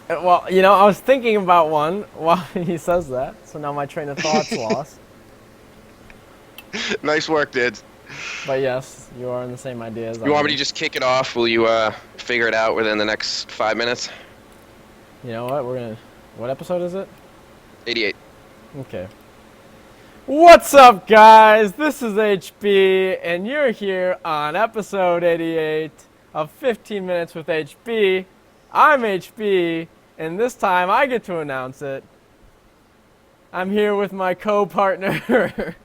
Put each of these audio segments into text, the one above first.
Well, I was thinking about one while he says that, so now my train of thought's lost. Nice work, dudes. But yes, you are in the same idea as I You want me am. to just kick it off? Will you figure it out within the next 5 minutes? You know what? What episode is it? 88. Okay. What's up, guys? This is HB, and you're here on episode 88 of 15 Minutes with HB. I'm HB, and this time I get to announce it. I'm here with my co-partner.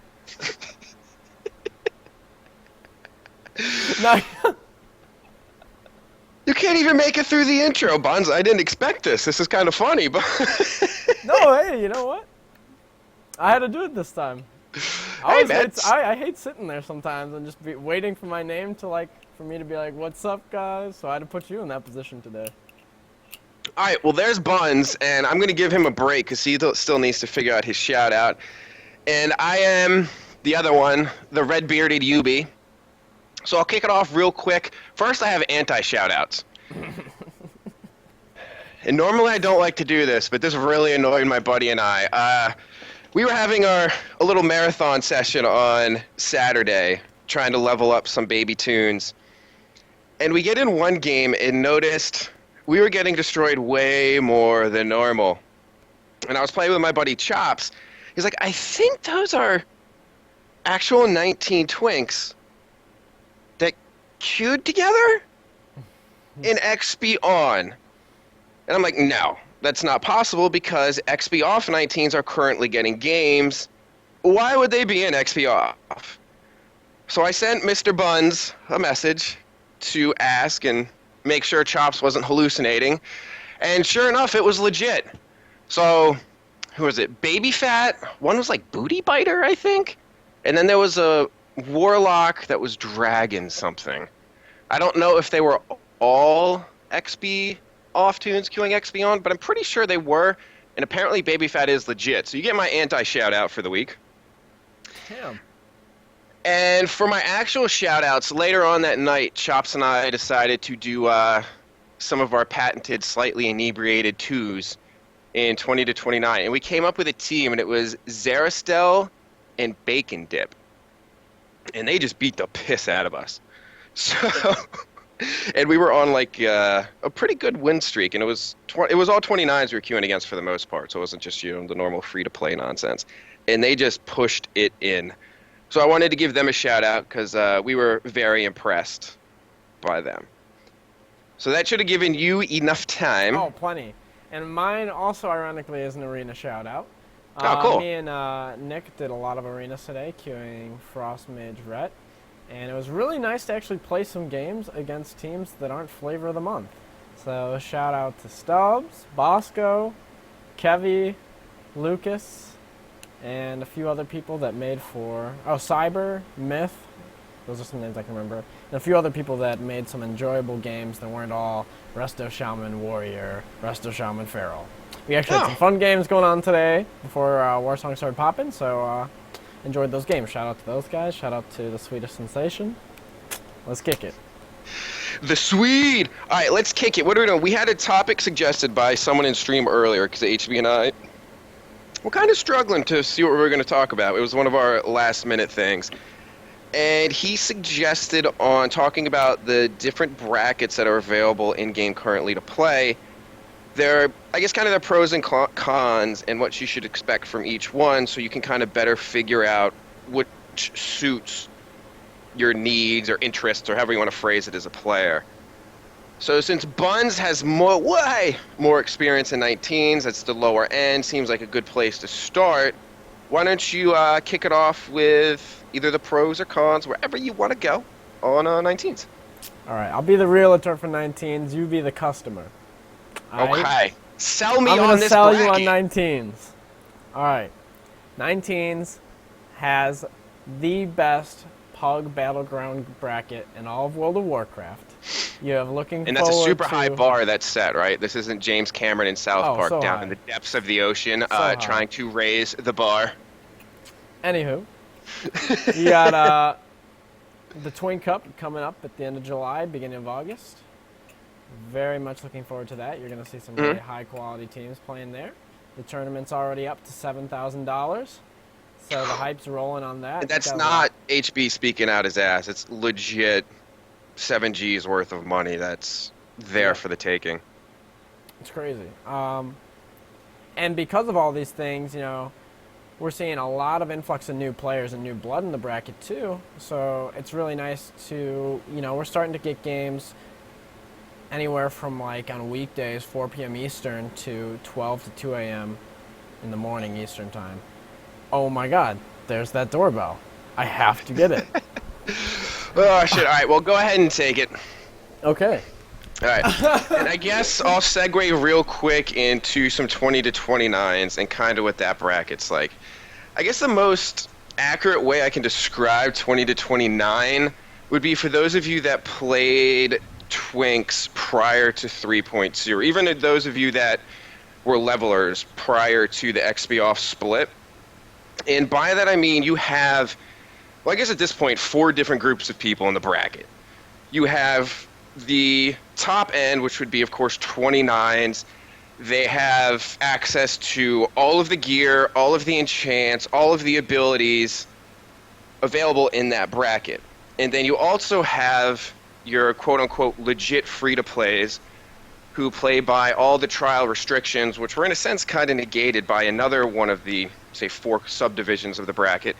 Now, You can't even make it through the intro, Buns. I didn't expect this. This is kind of funny, but... no, hey, you know what? I had to do it this time. I hate sitting there sometimes and just waiting for my name to for me to be like, "What's up, guys?" So I had to put you in that position today. All right, well, there's Buns, and I'm going to give him a break because he still needs to figure out his shout-out. And I am the other one, the red-bearded Yubi. So I'll kick it off real quick. First, I have anti-shout-outs. And normally I don't like to do this, but this really annoyed my buddy and I. We were having a little marathon session on Saturday, trying to level up some baby tunes. And we get in one game and noticed we were getting destroyed way more than normal. And I was playing with my buddy Chops. He's like, I think those are actual 19 twinks that queued together in XP on. And I'm like, no, that's not possible because XP off 19s are currently getting games. Why would they be in XP off? So I sent Mr. Buns a message to ask and make sure Chops wasn't hallucinating. And sure enough, it was legit. So, who was it? Baby Fat. One was like Booty Biter, I think. And then there was a Warlock that was Dragon something. I don't know if they were all XP off tunes queuing XP on, but I'm pretty sure they were. And apparently Baby Fat is legit. So you get my anti-shout-out for the week. Damn. And for my actual shout-outs, later on that night, Chops and I decided to do some of our patented slightly inebriated twos in 20 to 29. And we came up with a team, and it was Zarastel and Bacon Dip. And they just beat the piss out of us. So, and we were on a pretty good win streak, and it was all 29s we were queuing against for the most part, so it wasn't just the normal free-to-play nonsense. And they just pushed it in. So I wanted to give them a shout-out because we were very impressed by them. So that should have given you enough time. Oh, plenty. And mine also, ironically, is an arena shout-out. Oh, cool. Me and Nick did a lot of arenas today, queuing Frost Mage Ret. And it was really nice to actually play some games against teams that aren't Flavor of the Month. So shout-out to Stubbs, Bosco, Kevy, Lucas, and a few other people that made for... Oh, Cyber, Myth. Those are some names I can remember. And a few other people that made some enjoyable games that weren't all Resto Shaman Warrior, Resto Shaman Feral. We actually had some fun games going on today before Warsong started popping, so enjoyed those games. Shout out to those guys. Shout out to the Swedish Sensation. Let's kick it. The Swede! All right, let's kick it. What are we doing? We had a topic suggested by someone in stream earlier because HB and I were kind of struggling to see what we were going to talk about. It was one of our last-minute things. And he suggested on talking about the different brackets that are available in-game currently to play. They're, I guess, kind of the pros and cons and what you should expect from each one so you can kind of better figure out which suits your needs or interests or however you want to phrase it as a player. So since Buns has way more experience in 19s, that's the lower end, seems like a good place to start. Why don't you kick it off with either the pros or cons, wherever you want to go on 19s. All right, I'll be the realtor for 19s. You be the customer. Okay. Right? Sell me I'm on gonna this sell bracket. you on 19s. All right. 19s has the best Pug Battleground bracket in all of World of Warcraft. You have looking And forward that's a super to... high bar that's set, right? This isn't James Cameron in South Park so down high. in the depths of the ocean trying to raise the bar. Anywho, you got the Twink Cup coming up at the end of July, beginning of August. Very much looking forward to that. You're going to see some really high-quality teams playing there. The tournament's already up to $7,000, so the hype's rolling on that. And that's not HB speaking out his ass. It's legit 7G's worth of money that's there for the taking. It's crazy. And because of all these things, we're seeing a lot of influx of new players and new blood in the bracket too. So it's really nice to, we're starting to get games anywhere from like on weekdays, 4 p.m. Eastern to 12 to 2 a.m. in the morning Eastern time. Oh my God, there's that doorbell. I have to get it. Oh, shit. All right, well, go ahead and take it. Okay. All right. And I guess I'll segue real quick into some 20 to 29s and kind of what that bracket's like. I guess the most accurate way I can describe 20 to 29 would be for those of you that played Twinks prior to 3.0, even those of you that were levelers prior to the XP off split. And by that I mean you have, well, I guess at this point, 4 different groups of people in the bracket. You have the top end, which would be, of course, 29s. They have access to all of the gear, all of the enchants, all of the abilities available in that bracket. And then you also have your quote-unquote legit free-to-plays who play by all the trial restrictions, which were in a sense kind of negated by another one of the, say, 4 subdivisions of the bracket.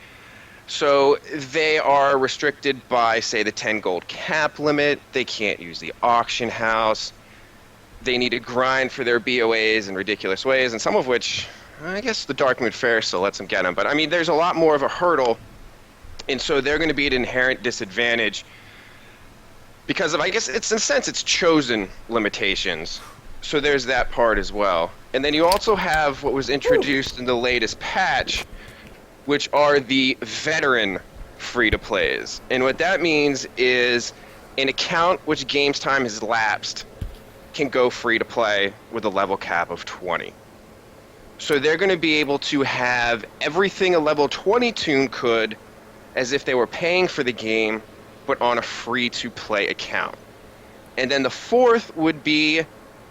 So they are restricted by, say, the 10 gold cap limit. They can't use the auction house. They need to grind for their BOAs in ridiculous ways, and some of which, I guess the Darkmoon Fair still lets them get them. But, I mean, there's a lot more of a hurdle, and so they're going to be at an inherent disadvantage because of, I guess, it's in a sense, it's chosen limitations. So there's that part as well. And then you also have what was introduced in the latest patch, which are the veteran free-to-plays. And what that means is an account which game's time has lapsed can go free-to-play with a level cap of 20. So they're going to be able to have everything a level 20 toon could as if they were paying for the game, but on a free-to-play account. And then the fourth would be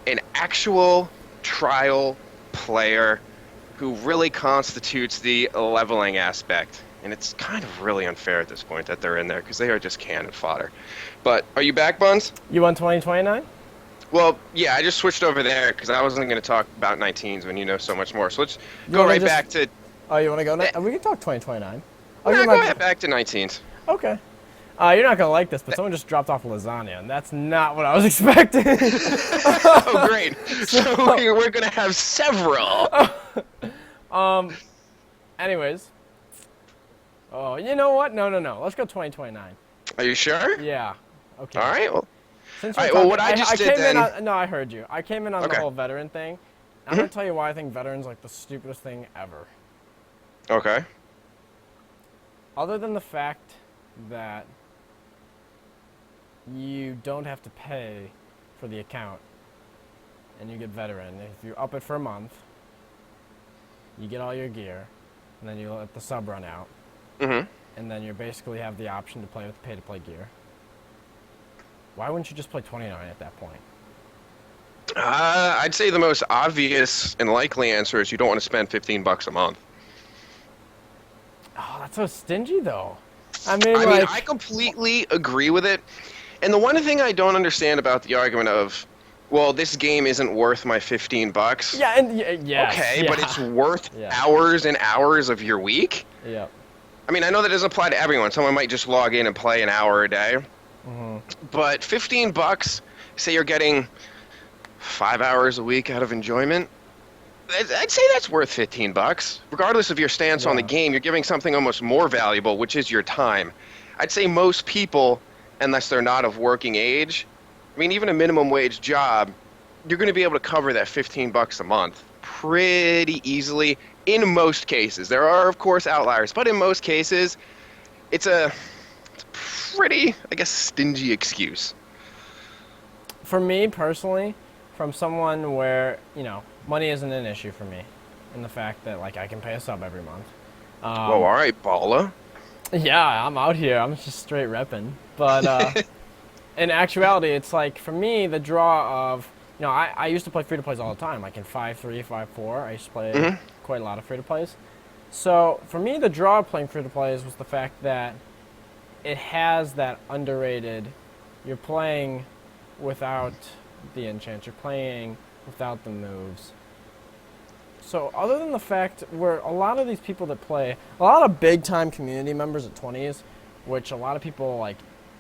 an actual trial player who really constitutes the leveling aspect. And it's kind of really unfair at this point that they're in there because they are just cannon fodder. But are you back, Buns? You want 2029? Well, yeah, I just switched over there because I wasn't going to talk about 19s when you know so much more. So let's go right back to... Oh, you want to go? We can talk 2029. Oh, no, go ahead, back to 19s. Okay. You're not going to like this, but someone just dropped off lasagna, and that's not what I was expecting. Oh, great. So we're going to have several. Anyways. Oh, you know what? No. Let's go 2029. Are you sure? Yeah. Okay. All right. Well, Since what I just did then... I heard you. I came in on the whole veteran thing. I'm going to tell you why I think veterans like the stupidest thing ever. Okay. Other than the fact that you don't have to pay for the account and you get veteran. If you up it for a month, you get all your gear, and then you let the sub run out. Mm-hmm. And then you basically have the option to play with pay-to-play gear. Why wouldn't you just play 29 at that point? I'd say the most obvious and likely answer is you don't want to spend $15 a month. Oh, that's so stingy, though. I mean, I completely agree with it. And the one thing I don't understand about the argument of, well, this game isn't worth my $15. Yeah, and yes, okay, yeah. But it's worth hours and hours of your week. Yeah. I mean, I know that doesn't apply to everyone. Someone might just log in and play an hour a day. Mm-hmm. But $15, say you're getting 5 hours a week out of enjoyment, I'd say that's worth $15. Regardless of your stance on the game, you're giving something almost more valuable, which is your time. I'd say most people, unless they're not of working age, I mean, even a minimum wage job, you're going to be able to cover that $15 a month pretty easily in most cases. There are, of course, outliers, but in most cases, it's a pretty, I guess, stingy excuse. For me, personally, from someone where, money isn't an issue for me, and the fact that, I can pay a sub every month. Whoa, all right, Balla. Yeah, I'm out here. I'm just straight repping. But in actuality, it's like, for me, the draw of, I used to play free-to-plays all the time, like in 5.3, 5.4. I used to play quite a lot of free-to-plays. So, for me, the draw of playing free-to-plays was the fact that it has that underrated, you're playing without the enchant, you're playing without the moves. So, other than the fact where a lot of these people that play, a lot of big-time community members at 20s, which a lot of people, like,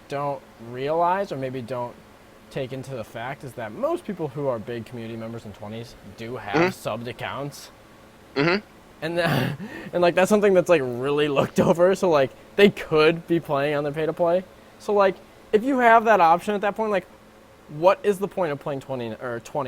don't realize or maybe don't take into the fact, is that most people who are big community members in 20s do have subbed accounts. And like that's something that's like really looked over. So like they could be playing on their pay to play. So like if you have that option at that point, like what is the point of playing 20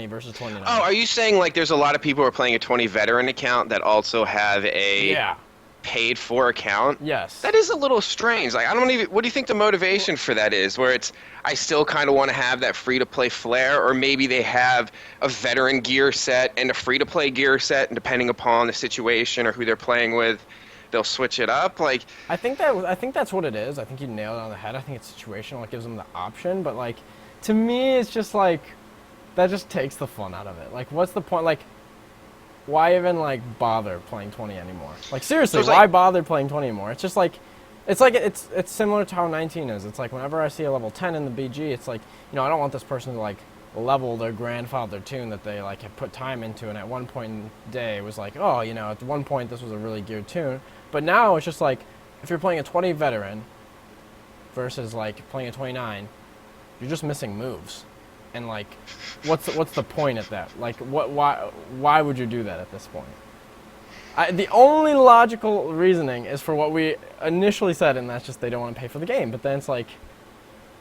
versus 29? Oh, are you saying like there's a lot of people who are playing a 20 veteran account that also have a paid for account? Yes. That is a little strange. Like what do you think the motivation for that is? Where it's I still kind of want to have that free to play flair, or maybe they have a veteran gear set and a free to play gear set, and depending upon the situation or who they're playing with, they'll switch it up. Like I think that's what it is. I think you nailed it on the head. I think it's situational. It gives them the option, but like to me it's just like that just takes the fun out of it. Like what's the point? Like why even like bother playing 20 anymore? Like seriously, so why bother playing 20 anymore? It's just like it's similar to how 19 is. It's like whenever I see a level 10 in the BG, it's like, I don't want this person to like level their grandfather tune that they like have put time into, and at one point in the day it was like, oh, at one point this was a really geared tune. But now it's just like if you're playing a 20 veteran versus like playing a 29, you're just missing moves. And like, what's the point at that? Like, why would you do that at this point? The only logical reasoning is for what we initially said, and that's just they don't want to pay for the game. But then it's like,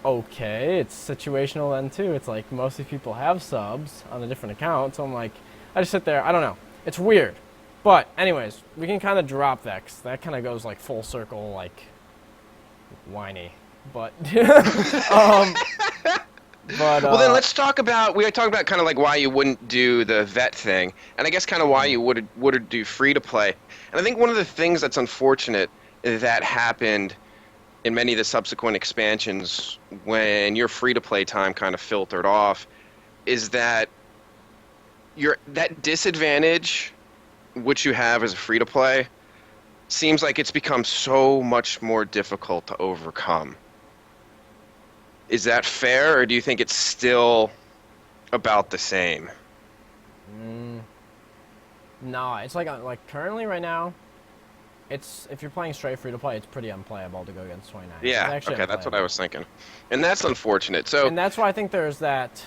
okay, it's situational then too. It's like most of these people have subs on a different account, so I'm like, I just sit there. I don't know. It's weird. But anyways, we can kind of drop that, 'cause that kind of goes like full circle, like whiny. But well, then let's talk about, we talked about kind of like why you wouldn't do the vet thing, and I guess kind of why you would do free to play. And I think one of the things that's unfortunate that happened in many of the subsequent expansions when your free to play time kind of filtered off is that that disadvantage which you have as a free to play seems like it's become so much more difficult to overcome. Is that fair, or do you think it's still about the same? No, it's like currently right now, it's if you're playing straight free to play, it's pretty unplayable to go against 29. Yeah, okay, that's what I was thinking, and that's unfortunate. So, and that's why I think there's that.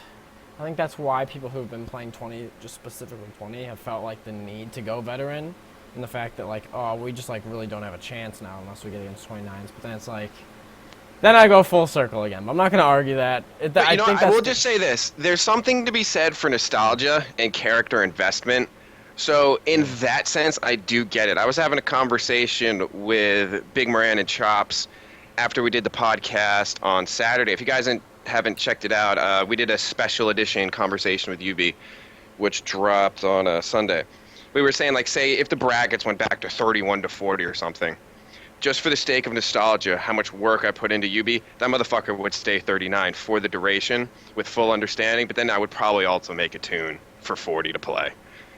I think that's why people who've been playing 20, just specifically 20, have felt like the need to go veteran, and the fact that like, oh, we just like really don't have a chance now unless we get against 29s. But then it's like. Then I go full circle again. I'm not going to argue that. I will just say this. There's something to be said for nostalgia and character investment. So in that sense, I do get it. I was having a conversation with Big Moran and Chops after we did the podcast on Saturday. If you guys haven't checked it out, we did a special edition conversation with UB, which dropped on a Sunday. We were saying, like, say if the brackets went back to 31 to 40 or something, just for the sake of nostalgia, how much work I put into UB, that motherfucker would stay 39 for the duration with full understanding, but then I would probably also make a tune for 40 to play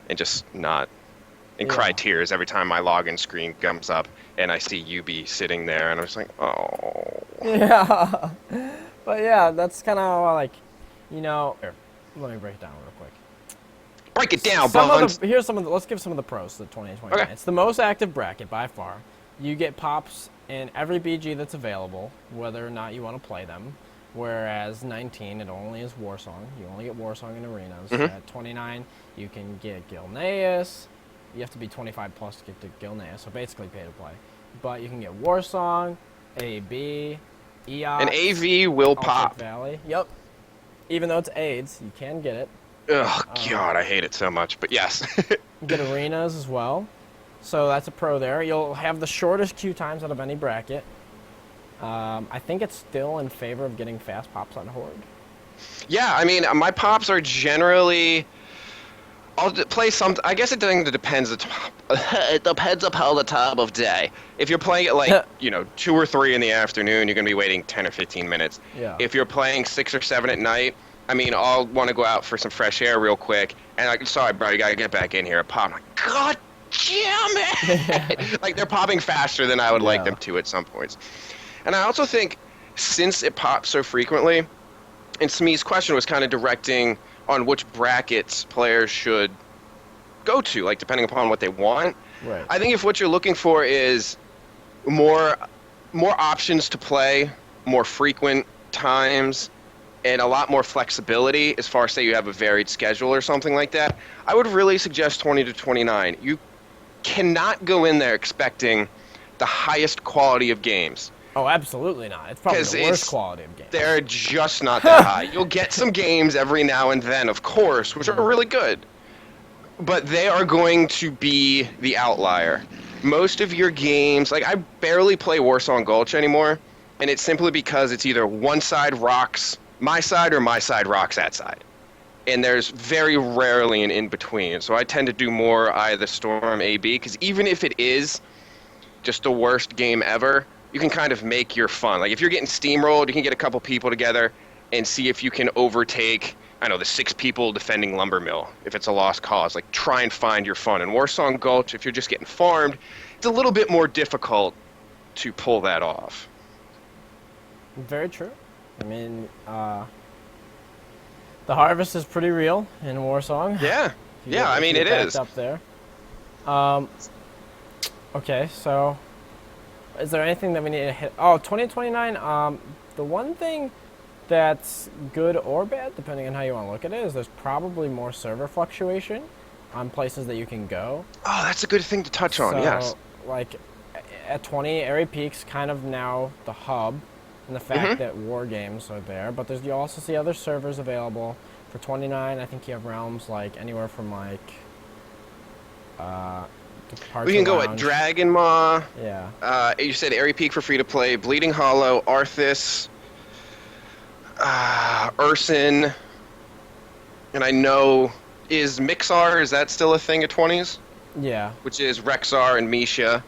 and just not cry tears every time my login screen comes up and I see UB sitting there, and I'm just like, oh. Yeah. But yeah, that's kind of how I like, here, let me break it down real quick. Break it down, Buns. Let's give some of the pros to the 20 and 29. Okay. It's the most active bracket by far. You get pops in every BG that's available, whether or not you want to play them. Whereas 19, it only is Warsong. You only get Warsong in arenas. At 29, you can get Gilneas. You have to be 25 plus to get to Gilneas, so basically pay to play. But you can get Warsong, AB, EOS. And AV will pop. Valley. Yep. Even though it's AIDS, you can get it. Ugh, God, I hate it so much, but yes. You get arenas as well. So that's a pro there. You'll have the shortest queue times out of any bracket. I think it's still in favor of getting fast pops on Horde. Yeah, I mean, my pops are generally I'll play some. I guess it depends. It depends upon the time of day. If you're playing at like 2 or 3 in the afternoon, you're gonna be waiting 10 or 15 minutes. Yeah. If you're playing 6 or 7 at night, I mean, I'll want to go out for some fresh air real quick, and like, sorry, bro, you gotta get back in here. Pop. I'm like, God damn it! Like they're popping faster than I would like them to at some points. And I also think since it pops so frequently, and Smee's question was kind of directing on which brackets players should go to, like depending upon what they want. Right. I think if what you're looking for is more options to play, more frequent times, and a lot more flexibility as far as say you have a varied schedule or something like that, I would really suggest 20 to 29. You cannot go in there expecting the highest quality of games. Oh, absolutely not. It's probably the worst quality of games. They're just not that high. You'll get some games every now and then, of course, which are really good. But they are going to be the outlier. Most of your games, like I barely play Warsong Gulch anymore, and it's simply because it's either one side rocks my side or my side rocks that side. And there's very rarely an in-between. So I tend to do more either Storm AB, because even if it is just the worst game ever, you can kind of make your fun. Like if you're getting steamrolled, you can get a couple people together and see if you can overtake, I know, the 6 people defending Lumber Mill, if it's a lost cause. Like try and find your fun. In Warsong Gulch, if you're just getting farmed, it's a little bit more difficult to pull that off. Very true. I mean, the harvest is pretty real in Warsong. Yeah. Yeah, I mean, it is. Up there. Okay, so is there anything that we need to hit? Oh, 2029, the one thing that's good or bad, depending on how you want to look at it, is there's probably more server fluctuation on places that you can go. Oh, that's a good thing to touch on, yes. Like, at 20, Airy Peak's kind of now the hub, and the fact that war games are there, but you also see other servers available. For 29, I think you have realms like anywhere from like we can go at Dragon Maw. Yeah. You said Airy Peak for free to play. Bleeding Hollow, Arthas, Urson, and I know is Mixar. Is that still a thing at 20s? Yeah. Which is Rexar and Misha.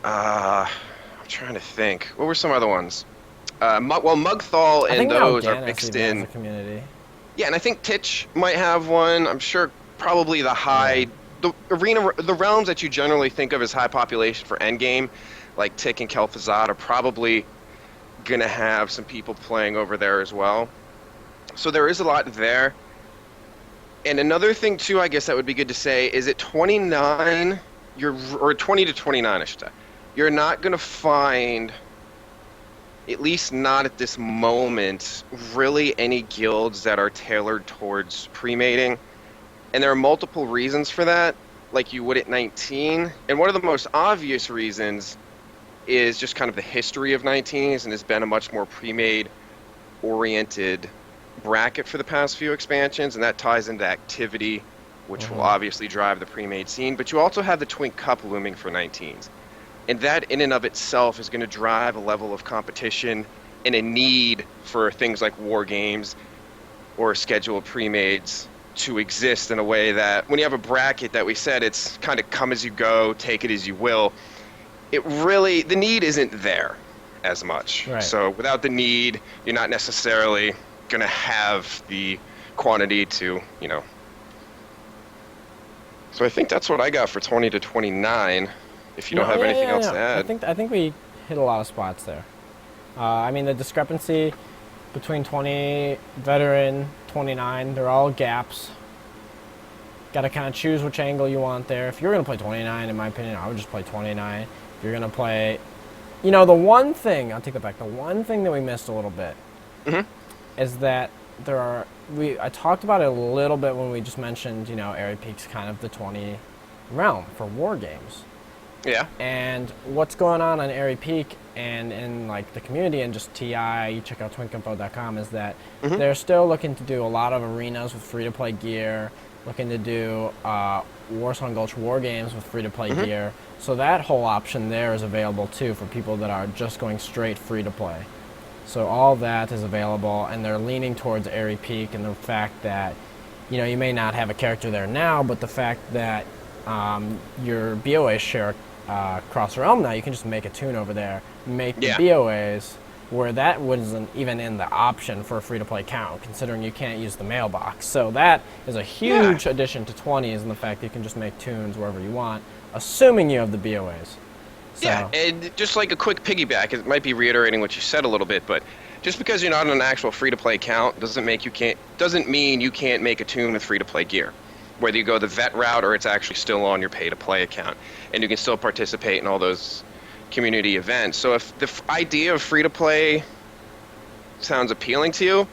I'm trying to think. What were some other ones? Mugthal and those are mixed in. Community. Yeah, and I think Titch might have one. I'm sure probably the high, the realms that you generally think of as high population for endgame, like Tick and Kel'Thuzad, are probably gonna have some people playing over there as well. So there is a lot there. And another thing too, I guess that would be good to say, is at 29, or 20 to 29, I should say, you're not gonna find, at least not at this moment, really any guilds that are tailored towards pre-mating. And there are multiple reasons for that, like you would at 19. And one of the most obvious reasons is just kind of the history of 19s, and has been a much more pre-made oriented bracket for the past few expansions, and that ties into activity, which will obviously drive the pre-made scene. But you also have the Twink Cup looming for 19s. And that in and of itself is going to drive a level of competition and a need for things like war games or scheduled pre-mades to exist in a way that when you have a bracket that we said it's kind of come as you go, take it as you will, it really, the need isn't there as much. Right. So without the need, you're not necessarily going to have the quantity to, So I think that's what I got for 20 to 29. If you don't have anything else to add. I think we hit a lot of spots there. I mean, the discrepancy between 20, veteran, 29, they're all gaps. Got to kind of choose which angle you want there. If you're going to play 29, in my opinion, I would just play 29. If you're going to play... the one thing, I'll take that back, the one thing that we missed a little bit is that there are... I talked about it a little bit when we just mentioned, Airy Peak's kind of the 20 realm for war games. Yeah. And what's going on Airy Peak and in like the community and just TI, you check out twinkinfo.com, is that they're still looking to do a lot of arenas with free-to-play gear, looking to do Warsong Gulch war games with free-to-play gear. So that whole option there is available too for people that are just going straight free-to-play. So all that is available, and they're leaning towards Airy Peak and the fact that you may not have a character there now, but the fact that your BOAs share across the realm now, you can just make a toon over there, make the BOAs, where that wasn't even in the option for a free-to-play account, considering you can't use the mailbox. So that is a huge addition to 20s, and the fact that you can just make toons wherever you want, assuming you have the BOAs. So. Yeah, and just like a quick piggyback, it might be reiterating what you said a little bit, but just because you're not on an actual free-to-play account doesn't mean you can't make a toon with free-to-play gear. Whether you go the vet route or it's actually still on your pay-to-play account, and you can still participate in all those community events. So if the idea of free-to-play sounds appealing to you,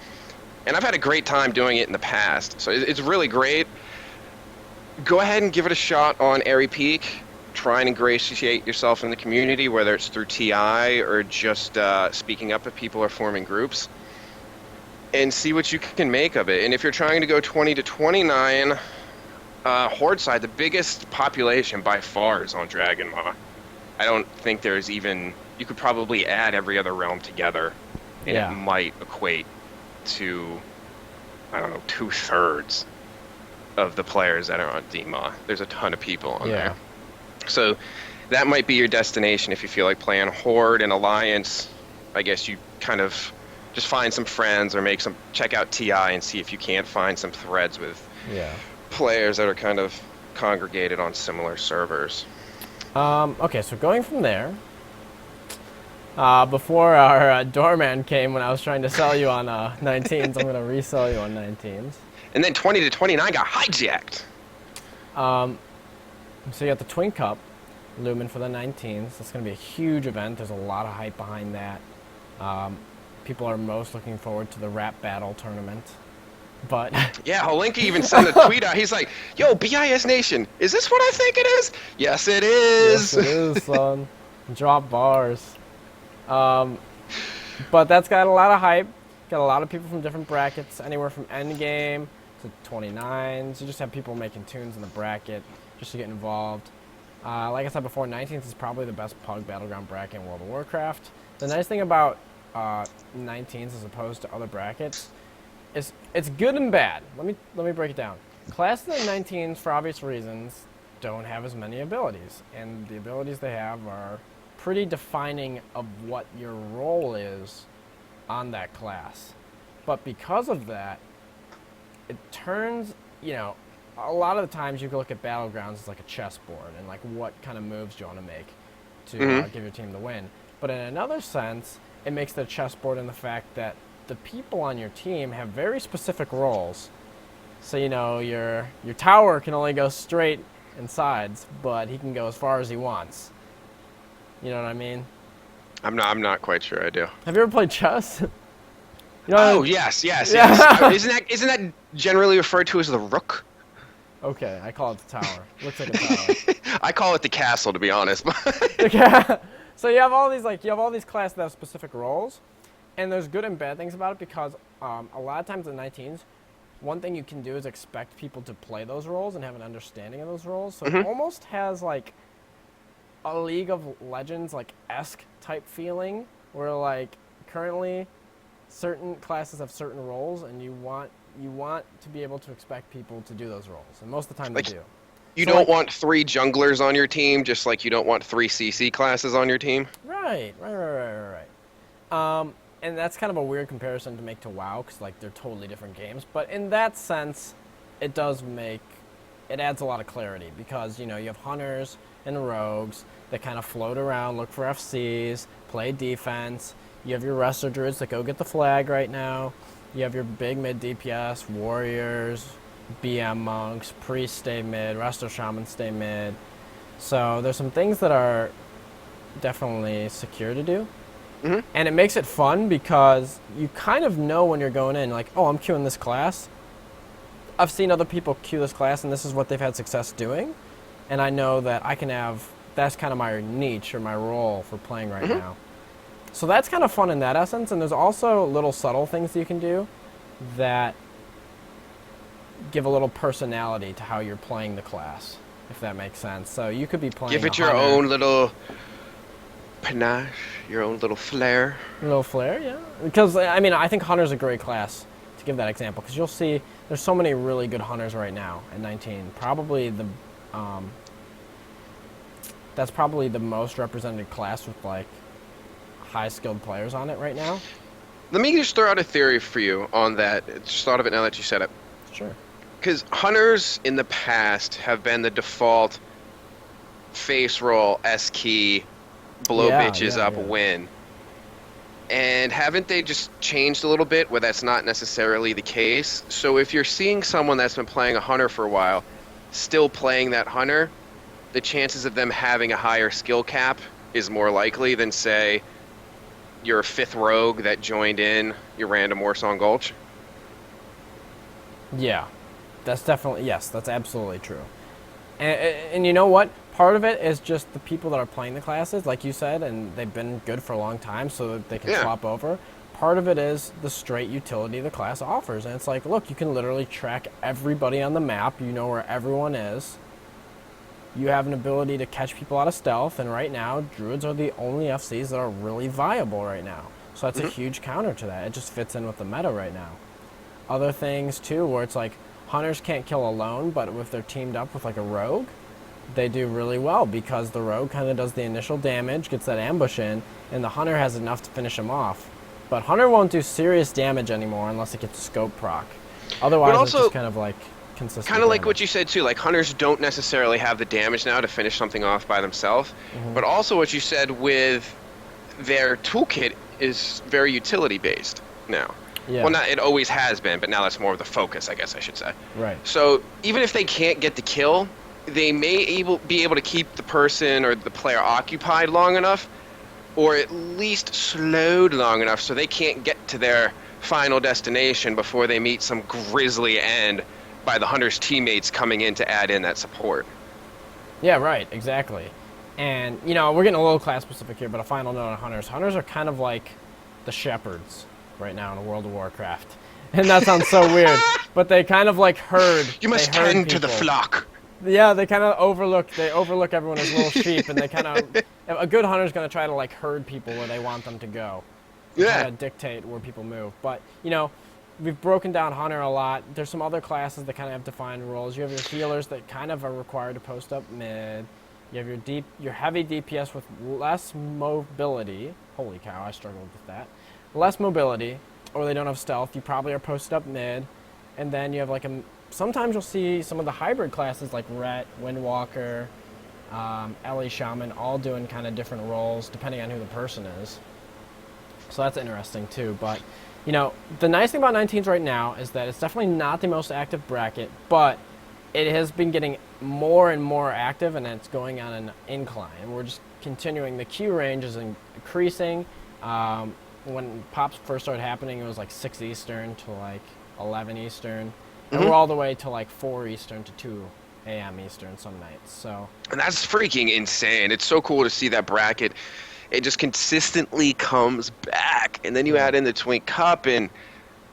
and I've had a great time doing it in the past, so it's really great, go ahead and give it a shot on Airy Peak. Try and ingratiate yourself in the community, whether it's through TI or just speaking up if people are forming groups, and see what you can make of it. And if you're trying to go 20 to 29, Horde side, the biggest population by far is on Dragon Maw. I don't think there's even... You could probably add every other realm together, and it might equate to, I don't know, 2/3 of the players that are on DMA. There's a ton of people on there. So that might be your destination if you feel like playing Horde and Alliance. I guess you kind of just find some friends or check out TI and see if you can't find some threads with players that are kind of congregated on similar servers. Okay, so going from there, before our doorman came when I was trying to sell you on 19s, I'm going to resell you on 19s. And then 20 to 29 got hijacked. So you got the Twink Cup, Lumen for the 19s. That's going to be a huge event. There's a lot of hype behind that. People are most looking forward to the rap battle tournament. But yeah, Holinka even sent a tweet out. He's like, yo, BIS Nation, is this what I think it is? Yes, it is. Yes, it is, son. Drop bars. But that's got a lot of hype. Got a lot of people from different brackets, anywhere from endgame to 29s. You just have people making tunes in the bracket just to get involved. Like I said before, 19th is probably the best Pug Battleground bracket in World of Warcraft. The nice thing about 19s as opposed to other brackets is it's good and bad. Let me break it down. Classes in 19s, for obvious reasons, don't have as many abilities, and the abilities they have are pretty defining of what your role is on that class. But because of that, it turns, a lot of the times you can look at Battlegrounds as like a chessboard and like what kind of moves do you want to make to give your team the win. But in another sense, it makes the chessboard in the fact that the people on your team have very specific roles. So, your tower can only go straight and sides, but he can go as far as he wants. You know what I mean? I'm not quite sure I do. Have you ever played chess? Yes. Isn't that generally referred to as the rook? Okay, I call it the tower. Looks like a tower. I call it the castle, to be honest. So you have all these classes that have specific roles, and there's good and bad things about it because a lot of times in 19s, one thing you can do is expect people to play those roles and have an understanding of those roles. So it almost has like a League of Legends esque type feeling, where like currently certain classes have certain roles, and you want to be able to expect people to do ththose roles, and most of the time they do. You don't want 3 junglers on your team, just like you don't want 3 CC classes on your team. Right. And that's kind of a weird comparison to make to WoW, because they're totally different games. But in that sense, it adds a lot of clarity, because you have hunters and rogues that kind of float around, look for FCs, play defense. You have your wrestler druids that go get the flag right now. You have your big mid DPS, warriors, BM monks, priests stay mid, wrestler shamans stay mid. So there's some things that are definitely secure to do. And it makes it fun because you kind of know when you're going in, like, oh, I'm queuing this class. I've seen other people queue this class, and this is what they've had success doing. And I know that that's kind of my niche or my role for playing right now. So that's kind of fun in that essence. And there's also little subtle things that you can do that give a little personality to how you're playing the class, if that makes sense. So you could be playing Give it your own little panache, your own little flair. A little flair, yeah. Because, I think Hunter's a great class, to give that example, because you'll see there's so many really good hunters right now at 19. Probably that's probably the most represented class with like high skilled players on it right now. Let me just throw out a theory for you on that. Just thought of it now that you said it. Sure. Because hunters in the past have been the default face roll, S key, blow bitches up, win. And haven't they just changed a little bit where that's not necessarily the case? So if you're seeing someone that's been playing a hunter for a while, still playing that hunter, the chances of them having a higher skill cap is more likely than, say, your 5th rogue that joined in your random Warsong Gulch. Yeah, that's definitely, yes, that's absolutely true. And you know what? Part of it is just the people that are playing the classes, like you said, and they've been good for a long time so that they can swap over. Part of it is the straight utility the class offers. And it's like, look, you can literally track everybody on the map. You know where everyone is. You have an ability to catch people out of stealth, and right now, druids are the only FCs that are really viable right now. So that's a huge counter to that. It just fits in with the meta right now. Other things, too, where it's like, hunters can't kill alone, but if they're teamed up with like a rogue, they do really well because the rogue kind of does the initial damage, gets that ambush in, and the hunter has enough to finish him off. But hunter won't do serious damage anymore unless it gets a scope proc. Otherwise, it's just kind of like consistent kind of like damage. what you said too, like hunters don't necessarily have the damage now to finish something off by themselves, but also what you said with their toolkit is very utility based now. Yeah. Well, it always has been, but now that's more of the focus, I guess I should say. Right. So even if they can't get the kill, they may be able to keep the person or the player occupied long enough, or at least slowed long enough so they can't get to their final destination before they meet some grisly end by the hunter's teammates coming in to add in that support. Yeah, right, exactly. And, you know, we're getting a little class specific here, but a final note on hunters. Hunters are kind of like the shepherds right now in World of Warcraft. And that sounds so weird, but they kind of like herd. You must tend to the flock. Yeah, they kind of overlook everyone as little sheep, and they kind of, a good hunter's going to try to like herd people where they want them to go. Yeah. Kind of dictate where people move. But, you know, we've broken down hunter a lot. There's some other classes that kind of have defined roles. You have your healers that kind of are required to post up mid. You have your heavy DPS with less mobility. Holy cow, I struggled with that. Less mobility, or they don't have stealth. You probably are posted up mid. And then you have like sometimes you'll see some of the hybrid classes like Rhett, Windwalker, Ellie Shaman, all doing kind of different roles depending on who the person is. So that's interesting too. But, you know, the nice thing about 19s right now is that it's definitely not the most active bracket, but it has been getting more and more active, and it's going on an incline. And we're just continuing. The Q range is increasing. When Pops first started happening, it was like 6 Eastern to like 11 Eastern. And we're all the way to like 4 Eastern to 2 a.m. Eastern some nights. So, and that's freaking insane. It's so cool to see that bracket. It just consistently comes back. And then you add in the Twink Cup, and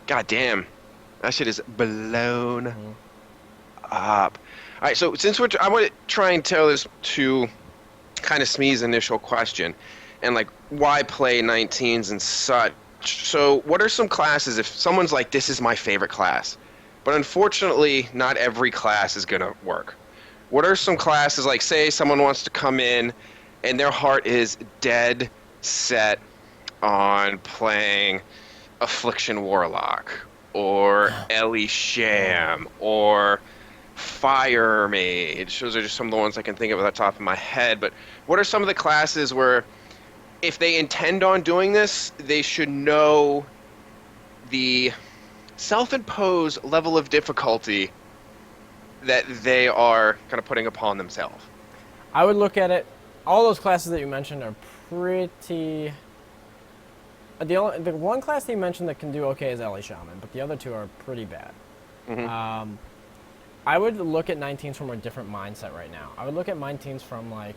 goddamn, that shit is blown up. All right, so since I want to try and tell this to kind of Smee's initial question, and like why play 19s and such. So what are some classes, if someone's like, this is my favorite class, but unfortunately not every class is going to work. What are some classes, like say someone wants to come in and their heart is dead set on playing Affliction Warlock or Ellie Sham or Fire Mage. Those are just some of the ones I can think of at the top of my head. But what are some of the classes where if they intend on doing this, they should know the self-imposed level of difficulty that they are kind of putting upon themselves? I would look at it, all those classes that you mentioned are pretty... The one class that you mentioned that can do okay is Ellie Shaman, but the other two are pretty bad. I would look at 19s from a different mindset right now. I would look at 19s from like...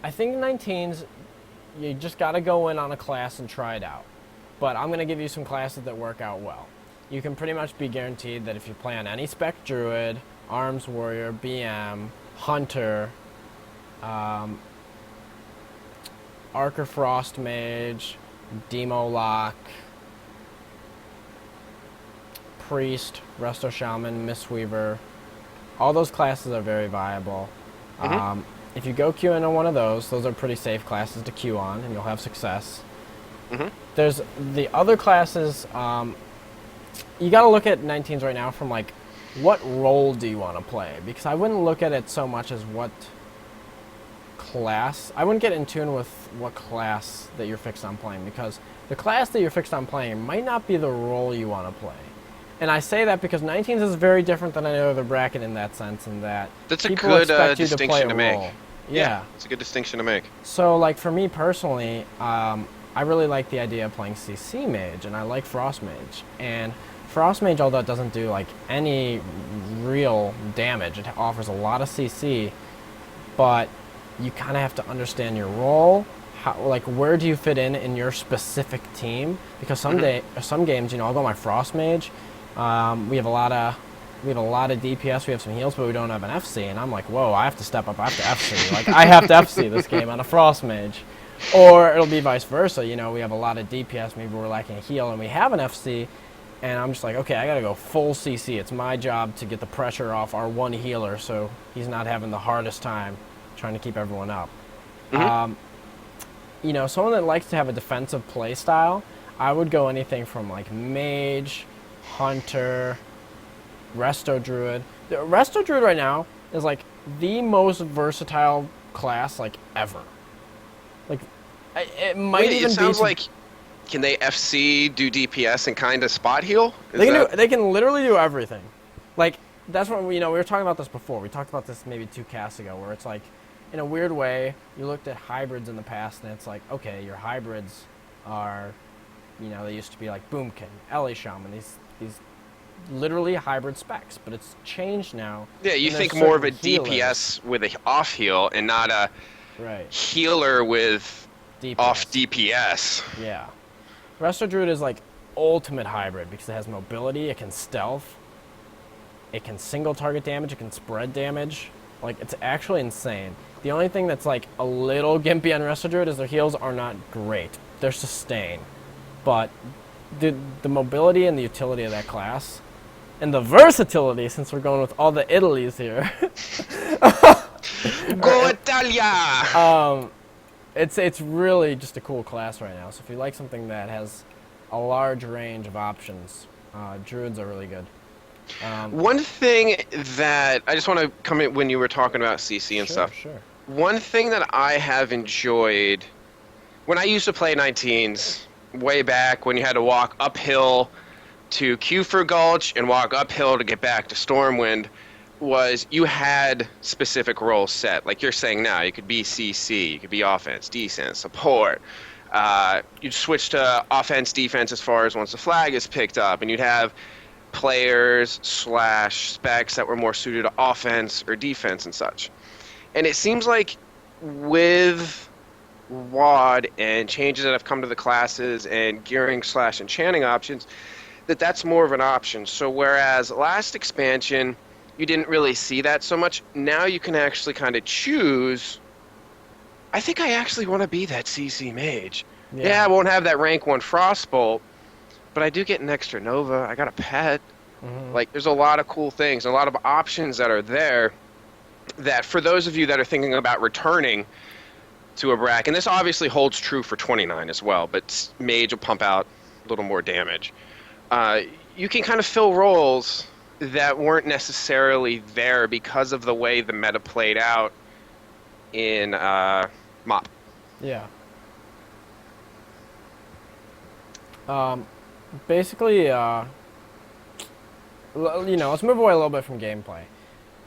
I think 19s, you just got to go in on a class and try it out. But I'm going to give you some classes that work out well. You can pretty much be guaranteed that if you play on any spec druid, arms warrior, BM, hunter, Archer Frost Mage, Demo Lock, Priest, Resto Shaman, Mistweaver, all those classes are very viable. If you go queue into one of those are pretty safe classes to queue on, and you'll have success. There's the other classes. You got to look at 19s right now from like, what role do you want to play? Because I wouldn't look at it so much as what class. I wouldn't get in tune with what class that you're fixed on playing, because the class that you're fixed on playing might not be the role you want to play. And I say that because 19s is very different than any other bracket in that sense, in that that's a people good expect you distinction to to play a make. role. Yeah, it's a good distinction to make. So, like, for me personally, I really like the idea of playing CC Mage, and I like Frost Mage. And Frost Mage, although it doesn't do, like, any real damage, it offers a lot of CC, but you kind of have to understand your role. How, like, where do you fit in your specific team? Because some games, you know, I'll go my Frost Mage. We have a lot of DPS, we have some heals, but we don't have an FC, and I'm like, whoa, I have to step up, I have to FC. Like, I have to FC this game on a Frost Mage. Or it'll be vice versa, you know, we have a lot of DPS, maybe we're lacking a heal, and we have an FC, and I'm just like, okay, I gotta go full CC. It's my job to get the pressure off our one healer so he's not having the hardest time trying to keep everyone up. You know, someone that likes to have a defensive play style, I would go anything from like Mage, Hunter, Resto Druid. The Resto Druid right now is like the most versatile class like ever. Like, it might even be. It sounds like, can they FC, do DPS, and kind of spot heal? They can literally do everything. Like, that's what we were talking about this before. We talked about this maybe 2 casts ago, where it's like, in a weird way, you looked at hybrids in the past, and it's like, okay, your hybrids are, you know, they used to be like Boomkin, Ellie Shaman, these literally hybrid specs, but it's changed now. Yeah, you think more of a DPS with a off heal and not a healer with DPS. Off DPS. Yeah. Resto Druid is like ultimate hybrid because it has mobility, it can stealth, it can single target damage, it can spread damage. Like, it's actually insane. The only thing that's like a little gimpy on Resto Druid is their heals are not great. They're sustain. But the mobility and the utility of that class, and the versatility, since we're going with all the Italies here. Go Italia! It's really just a cool class right now. So if you like something that has a large range of options, Druids are really good. One thing that I just want to come in when you were talking about CC and stuff. Sure. One thing that I have enjoyed when I used to play 19s way back when you had to walk uphill to Q4 Gulch and walk uphill to get back to Stormwind was you had specific roles set. Like you're saying now, you could be CC, you could be offense, defense, support. You'd switch to offense, defense as far as once the flag is picked up, and you'd have players / specs that were more suited to offense or defense and such. And it seems like with WoD and changes that have come to the classes and gearing / enchanting options, that's more of an option. So whereas last expansion, you didn't really see that so much, now you can actually kind of choose, I think I actually want to be that CC Mage. Yeah, I won't have that rank 1 Frostbolt, but I do get an extra Nova. I got a pet. Like, there's a lot of cool things, a lot of options that are there that for those of you that are thinking about returning to a bracket, and this obviously holds true for 29 as well, but Mage will pump out a little more damage. You can kind of fill roles that weren't necessarily there because of the way the meta played out in MOP. Yeah. Basically, let's move away a little bit from gameplay.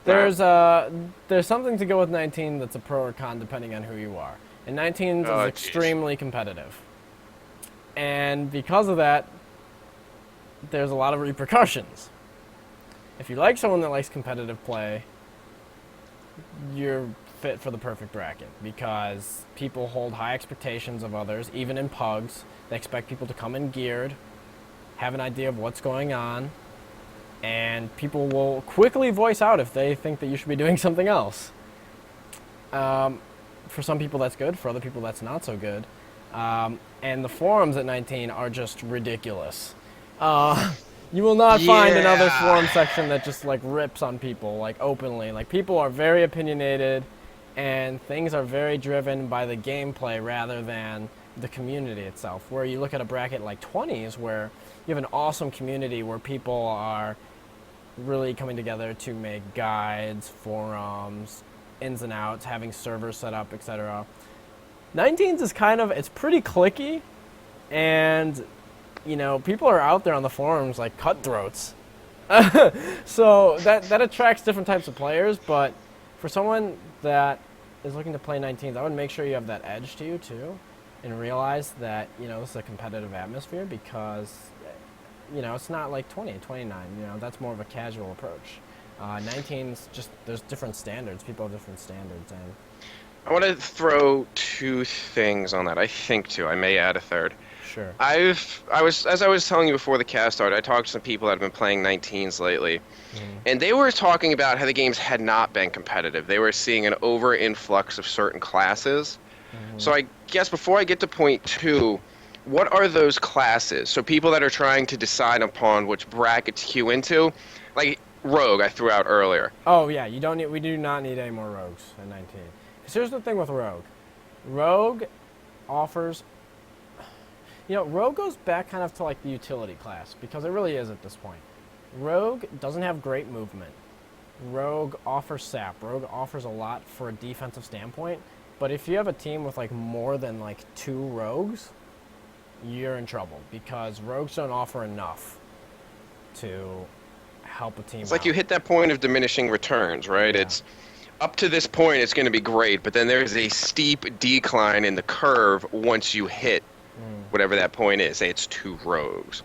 There's something to go with 19 that's a pro or con depending on who you are. And 19 is extremely competitive. And because of that, there's a lot of repercussions. If you like someone that likes competitive play, you're fit for the perfect bracket because people hold high expectations of others, even in pugs. They expect people to come in geared, have an idea of what's going on, and people will quickly voice out if they think that you should be doing something else. For some people that's good, for other people that's not so good. And the forums at 19 are just ridiculous. You will not find another Yeah. forum section that just like rips on people like openly. Like people are very opinionated, and things are very driven by the gameplay rather than the community itself. Where you look at a bracket like 20s, where you have an awesome community where people are really coming together to make guides, forums, ins and outs, having servers set up, etc. 19s is it's pretty cliquey, and people are out there on the forums like cutthroats. So that attracts different types of players, but for someone that is looking to play 19s, I would make sure you have that edge to you too, and realize that this is a competitive atmosphere, because it's not like 20, 29. That's more of a casual approach. 19s, just there's different standards. People have different standards, and I want to throw two things on that. I think two. I may add a third. sure. As I was telling you before the cast started, I talked to some people that have been playing 19s lately, and they were talking about how the games had not been competitive. They were seeing an over influx of certain classes. So I guess before I get to point two, what are those classes? So people that are trying to decide upon which brackets queue into, like Rogue, I threw out earlier. Oh yeah, we do not need any more rogues in 19. Because here's the thing with Rogue. Rogue offers, Rogue goes back kind of to like the utility class, because it really is at this point. Rogue doesn't have great movement. Rogue offers sap. Rogue offers a lot for a defensive standpoint, but if you have a team with like more than like 2 rogues, you're in trouble, because rogues don't offer enough to help a team It's like out. you hit that point of diminishing returns, right? Yeah. It's up to this point, it's going to be great, but then there's a steep decline in the curve once you hit whatever that point is. Say it's 2 rogues.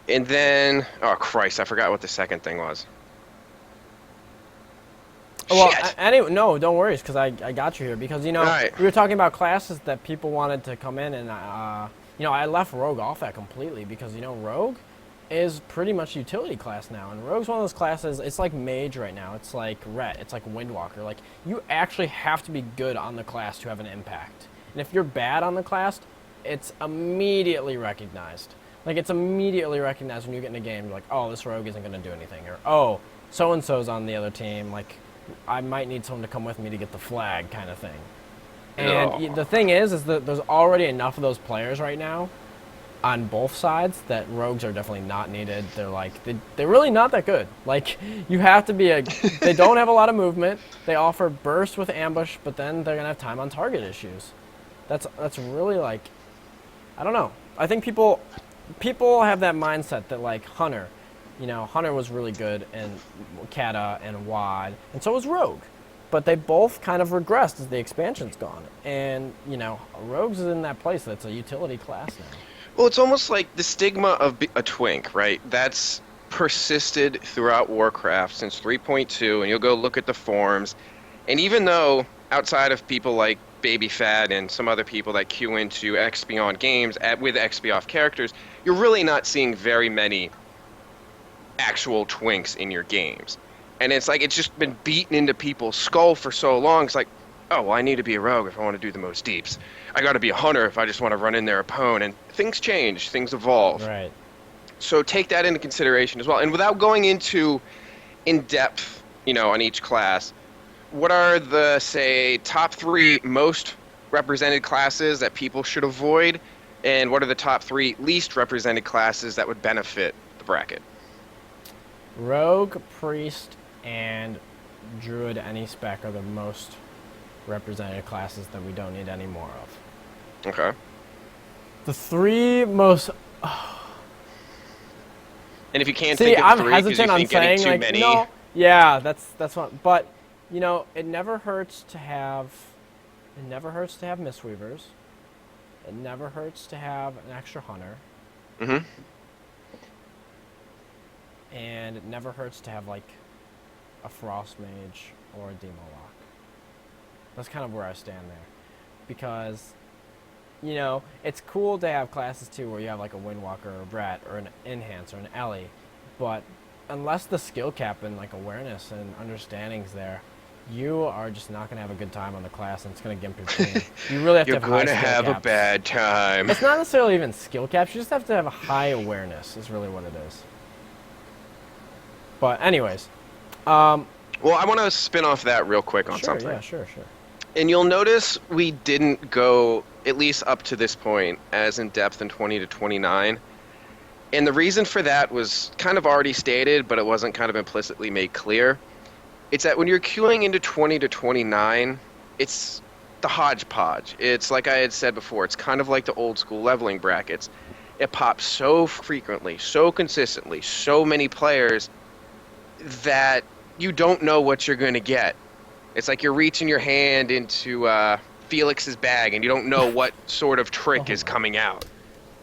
And then, oh Christ, I forgot what the second thing was. Well, Shit. anyway, no, don't worry, because I got you here. Because, Right. we were talking about classes that people wanted to come in, and, I left Rogue off that completely, because, Rogue is pretty much utility class now. And Rogue's one of those classes, it's like Mage right now. It's like Ret. It's like Windwalker. Like, you actually have to be good on the class to have an impact. And if you're bad on the class, it's immediately recognized. Like, it's immediately recognized when you get in a game. You're like, oh, this Rogue isn't going to do anything. Or, oh, so-and-so's on the other team. Like, I might need someone to come with me to get the flag kind of thing. And the thing is that there's already enough of those players right now on both sides that rogues are definitely not needed. They're like, they're really not that good. Like, you have to be they don't have a lot of movement. They offer burst with ambush, but then they're going to have time on target issues. That's really like, I don't know. I think people have that mindset that like Hunter, Hunter was really good in Kata and WoD, and so was Rogue. But they both kind of regressed as the expansion's gone. And, Rogues is in that place that's a utility class now. Well, it's almost like the stigma of a twink, right? That's persisted throughout Warcraft since 3.2, and you'll go look at the forums. And even though outside of people like Baby Fat and some other people that queue into XP on games with XP off characters, you're really not seeing very many actual twinks in your games. And it's like it's just been beaten into people's skull for so long. It's like, oh, well, I need to be a rogue if I want to do the most deeps. I got to be a hunter if I just want to run in their opponent. And things change, things evolve. Right. So take that into consideration as well. And without going into in-depth, on each class, what are the, say, top 3 most represented classes that people should avoid? And what are the top 3 least represented classes that would benefit the bracket? Rogue, Priest, and Druid any spec are the most represented classes that we don't need any more of. Okay. The 3 most... And if you can't See, think of I'm 3 because you hesitant on think getting saying, too like, many... no, yeah, that's one. But, it never hurts to have... It never hurts to have Mistweavers. It never hurts to have an extra hunter. Mm-hmm. And it never hurts to have, like, a Frost Mage or a Demo Lock. That's kind of where I stand there. Because, it's cool to have classes, too, where you have, like, a Windwalker or a Brat or an Enhance or an Ellie. But unless the skill cap and, like, awareness and understanding's there, you are just not going to have a good time on the class, and it's going to gimp your team. You really have to have high skill caps. You're going to have a bad time. It's not necessarily even skill caps. You just have to have a high awareness is really what it is. But anyways, Well, I want to spin off that real quick on something. Yeah, sure. And you'll notice we didn't go, at least up to this point, as in depth in 20 to 29. And the reason for that was kind of already stated, but it wasn't kind of implicitly made clear. It's that when you're queuing into 20 to 29, it's the hodgepodge. It's like I had said before, it's kind of like the old school leveling brackets. It pops so frequently, so consistently, so many players that you don't know what you're going to get. It's like you're reaching your hand into Felix's bag and you don't know what sort of trick is coming out.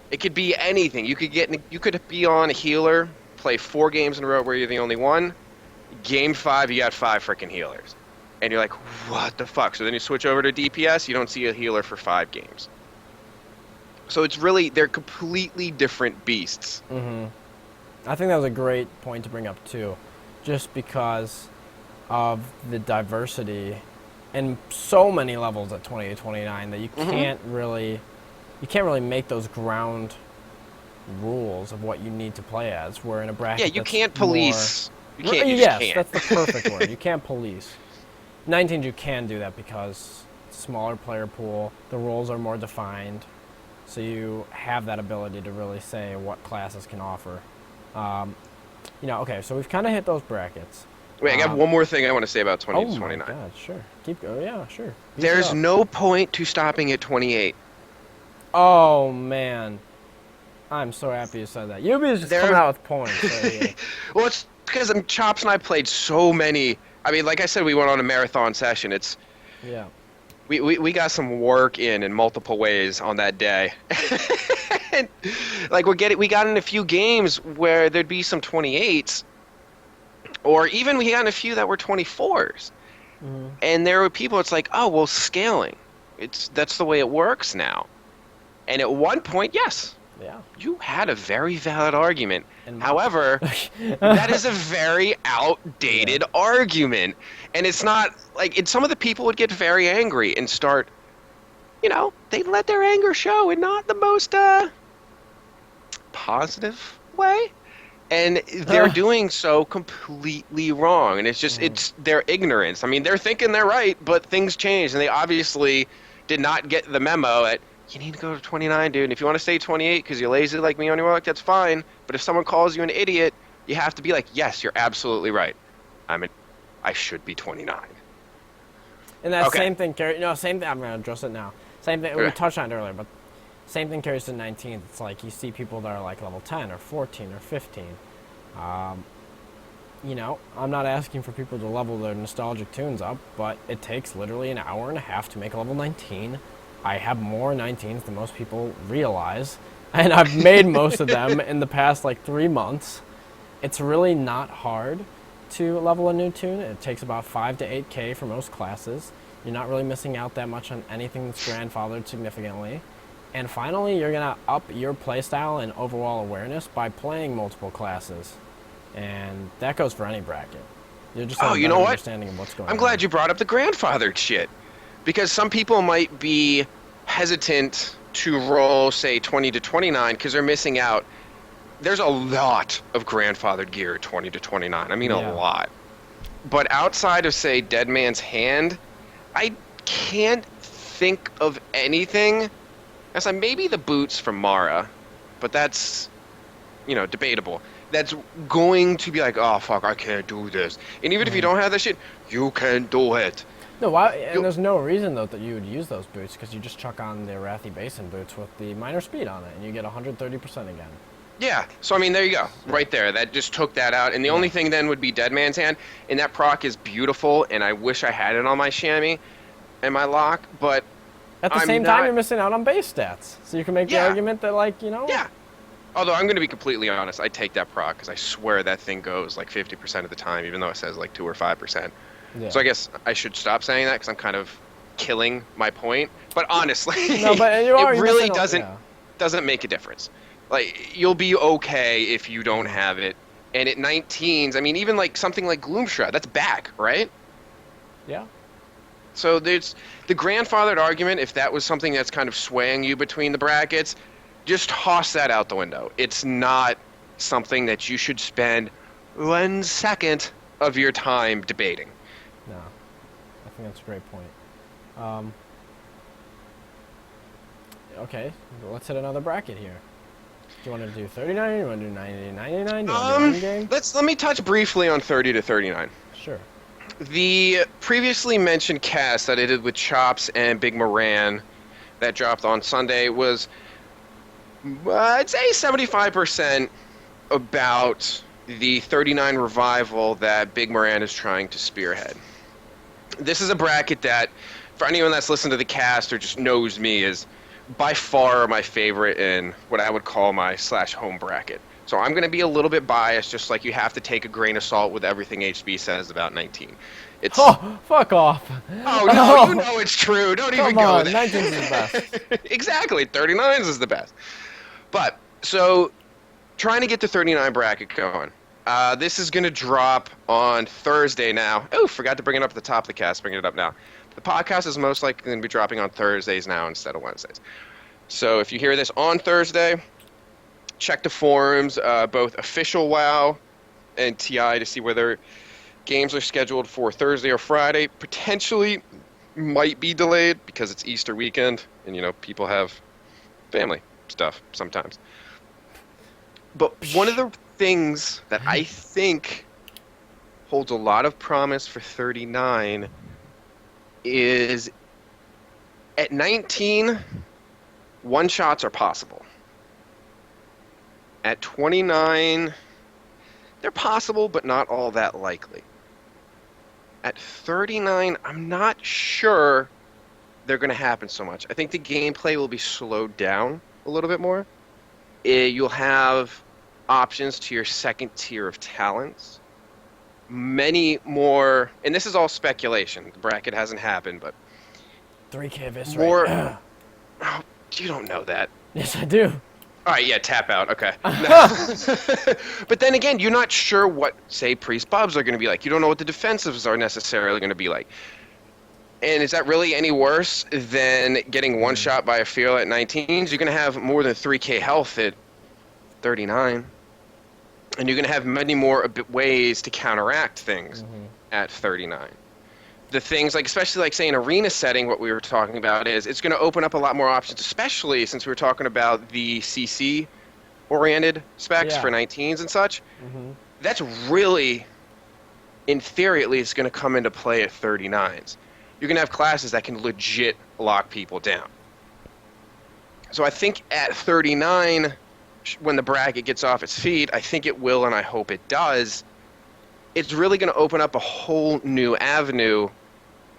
It could be anything. You could be on a healer, play 4 games in a row where you're the only one. Game 5, you got 5 freaking healers. And you're like, what the fuck? So then you switch over to DPS, you don't see a healer for 5 games. So it's really, they're completely different beasts. Mm-hmm. I think that was a great point to bring up too, just because of the diversity in so many levels at 20 to 29 that you can't really make those ground rules of what you need to play as. Where in a bracket, yeah, you can't police. Yes, that's the perfect word. You can't police. 19s you can do that because smaller player pool, the rules are more defined, so you have that ability to really say what classes can offer. Okay, so we've kind of hit those brackets. Wait, I got one more thing I want to say about 20 to 29. Oh my god, sure. Keep going. Yeah, sure. There's no point to stopping at 28. Oh, man. I'm so happy you said that. Yubi is just coming out with points right here. Well, it's because Chops and I played so many. I mean, like I said, we went on a marathon session. Yeah. We got some work in multiple ways on that day. And, like we got in a few games where there'd be some 28s, or even we got in a few that were 24s. Mm-hmm. And there were people. It's like, oh well, scaling. That's the way it works now. And at one point, yes. Yeah. You had a very valid argument. However, that is a very outdated argument. And it's not like some of the people would get very angry and start, they'd let their anger show in not the most positive way. And they're doing so completely wrong. And it's just, it's their ignorance. I mean, they're thinking they're right, but things change. And they obviously did not get the memo at, you need to go to 29, dude. And if you want to stay 28 because you're lazy like me on your work, that's fine. But if someone calls you an idiot, you have to be like, yes, you're absolutely right. I should be 29. And that same thing carries. No, same thing. I'm going to address it now. Same thing. We touched on it earlier, but same thing carries to 19. It's like you see people that are like level 10 or 14 or 15. I'm not asking for people to level their nostalgic tunes up, but it takes literally an hour and a half to make a level 19. I have more 19s than most people realize, and I've made most of them in the past 3 months. It's really not hard to level a new tune. It takes about 5 to 8K for most classes. You're not really missing out that much on anything that's grandfathered significantly. And finally, you're going to up your playstyle and overall awareness by playing multiple classes. And that goes for any bracket. You're just have a better understanding of what's going on. I'm glad you brought up the grandfathered shit. Because some people might be hesitant to roll, say, 20 to 29 because they're missing out. There's a lot of grandfathered gear at 20 to 29. I mean, a lot. But outside of, say, Dead Man's Hand, I can't think of anything. Maybe the boots from Mara, but that's, debatable. That's going to be like, oh, fuck, I can't do this. And even if you don't have that shit, you can do it. No, and there's no reason, though, that you would use those boots, because you just chuck on the Arathi Basin boots with the minor speed on it, and you get 130% again. Yeah, so there you go, right there. That just took that out, and the only thing then would be Dead Man's Hand, and that proc is beautiful, and I wish I had it on my chamois and my lock, but at the same time, you're missing out on base stats, so you can make the argument that, Yeah. Although I'm going to be completely honest, I take that proc, because I swear that thing goes 50% of the time, even though it says 2 or 5%. Yeah. So I guess I should stop saying that because I'm kind of killing my point. But honestly, it really doesn't make a difference. You'll be okay if you don't have it. And at 19s, even something like Gloomshroud, that's back, right? Yeah. So there's the grandfathered argument. If that was something that's kind of swaying you between the brackets, just toss that out the window. It's not something that you should spend 1 second of your time debating. No, I think that's a great point. Okay, let's hit another bracket here. Do you want to do 39? You want to do 90 99? Do you want to do one game? Let me touch briefly on 30 to 39. Sure. The previously mentioned cast that I did with Chops and Big Moran that dropped on Sunday was, I'd say 75% about the 39 revival that Big Moran is trying to spearhead. This is a bracket that, for anyone that's listened to the cast or just knows me, is by far my favorite in what I would call my /home bracket. So I'm going to be a little bit biased, just like you have to take a grain of salt with everything HB says about 19. It's... Oh, fuck off. Oh, no, you know it's true. Don't even go on, there. 19 is the best. Exactly, 39s is the best. But, so, trying to get the 39 bracket going. This is going to drop on Thursday now. Oh, forgot to bring it up at the top of the cast. Bringing it up now. The podcast is most likely going to be dropping on Thursdays now instead of Wednesdays. So if you hear this on Thursday, check the forums, both official WoW and TI, to see whether games are scheduled for Thursday or Friday. Potentially might be delayed because it's Easter weekend and, you know, people have family stuff sometimes. But one of the things that I think holds a lot of promise for 39 is at 19, one-shots are possible. At 29, they're possible, but not all that likely. At 39, I'm not sure they're going to happen so much. I think the gameplay will be slowed down a little bit more. You'll have options to your second tier of talents. Many more, and this is all speculation. The bracket hasn't happened, but 3K Eviscerate. more. Oh, you don't know that. Yes, I do. All right, yeah, tap out. Okay. No. But then again, you're not sure what, say, priest bubs are going to be like. You don't know what the defensives are necessarily going to be like. And is that really any worse than getting one shot by a feral at 19s? You're going to have more than 3K health at 39. And you're going to have many more ways to counteract things at 39. The things, like especially like say an arena setting, what we were talking about is it's going to open up a lot more options, especially since we were talking about the CC-oriented specs for 19s and such. That's really, in theory at least, going to come into play at 39s. You're going to have classes that can legit lock people down. So I think at 39, when the bracket gets off its feet, I think it will, and I hope it does, it's really going to open up a whole new avenue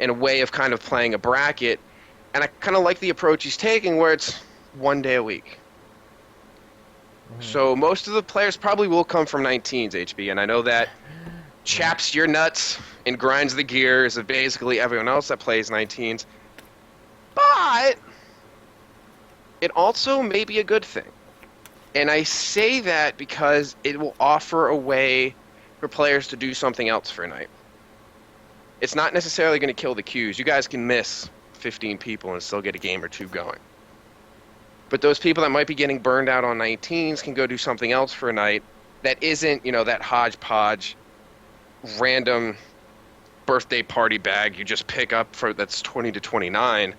and a way of kind of playing a bracket. And I kind of like the approach he's taking where it's 1 day a week. So most of the players probably will come from 19s, HB, and I know that chaps your nuts and grinds the gears of basically everyone else that plays 19s. But it also may be a good thing. And I say that because it will offer a way for players to do something else for a night. It's not necessarily going to kill the queues. You guys can miss 15 people and still get a game or two going. But those people that might be getting burned out on 19s can go do something else for a night that isn't, you know, that hodgepodge, random birthday party bag you just pick up for that's 20 to 29.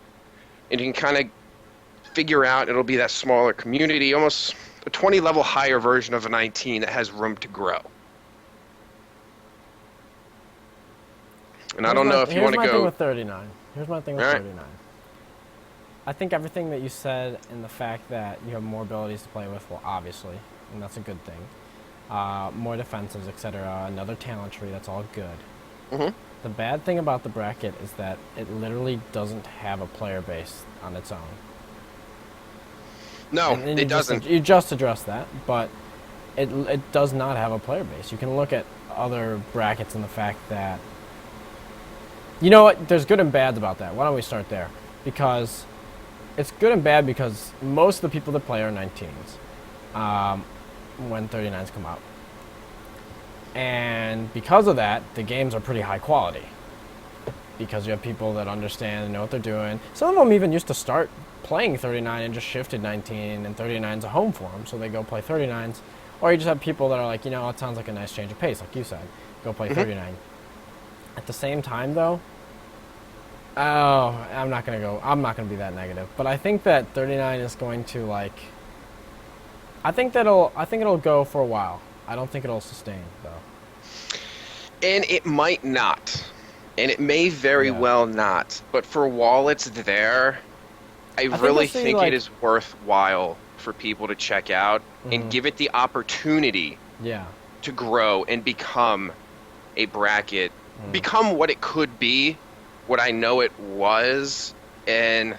And you can kind of figure out it'll be that smaller community, almost a 20 level higher version of a 19 that has room to grow. And I don't know if you want to go. Here's my thing with 39. Here's my thing with 39. I think everything that you said and the fact that you have more abilities to play with, well, obviously, and that's a good thing. More defensives, etc. Another talent tree, that's all good. The bad thing about the bracket is that it literally doesn't have a player base on its own. No, and it doesn't. You just addressed that, but it does not have a player base. You can look at other brackets and the fact that, you know what, there's good and bad about that. Why don't we start there? Because it's good and bad because most of the people that play are 19s when 39s come out. And because of that, the games are pretty high quality. Because you have people that understand and know what they're doing. Some of them even used to start playing 39 and just shifted 19, and 39's a home for them, so they go play 39s. Or you just have people that are like, it sounds like a nice change of pace, like you said. Go play 39. At the same time, though, I'm not gonna be that negative. But I think that 39 is going to I think it'll go for a while. I don't think it'll sustain though. And it might not. And it may very well not. But for while it's there, I really think it is worthwhile for people to check out and give it the opportunity to grow and become a bracket, become what it could be, what I know it was, and,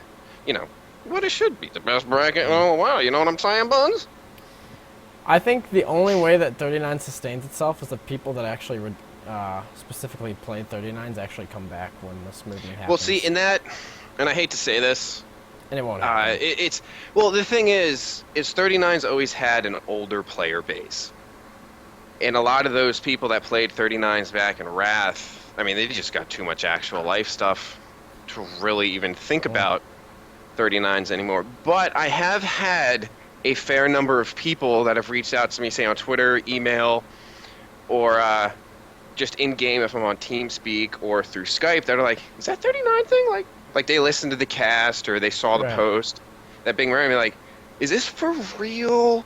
what it should be. The best bracket. Oh, wow. You know what I'm saying, Buns? I think the only way that 39 sustains itself is the people that actually specifically played 39s actually come back when this movement happens. Well, see, and I hate to say this, and it won't happen. The thing is 39's always had an older player base. And a lot of those people that played 39s back in Wrath, I mean, they just got too much actual life stuff to really even think about 39s anymore. But I have had a fair number of people that have reached out to me, say on Twitter, email, or just in-game if I'm on TeamSpeak or through Skype, that are like, is that 39 thing? Like they listened to the cast or they saw the post that Bing ran me, like, is this for real?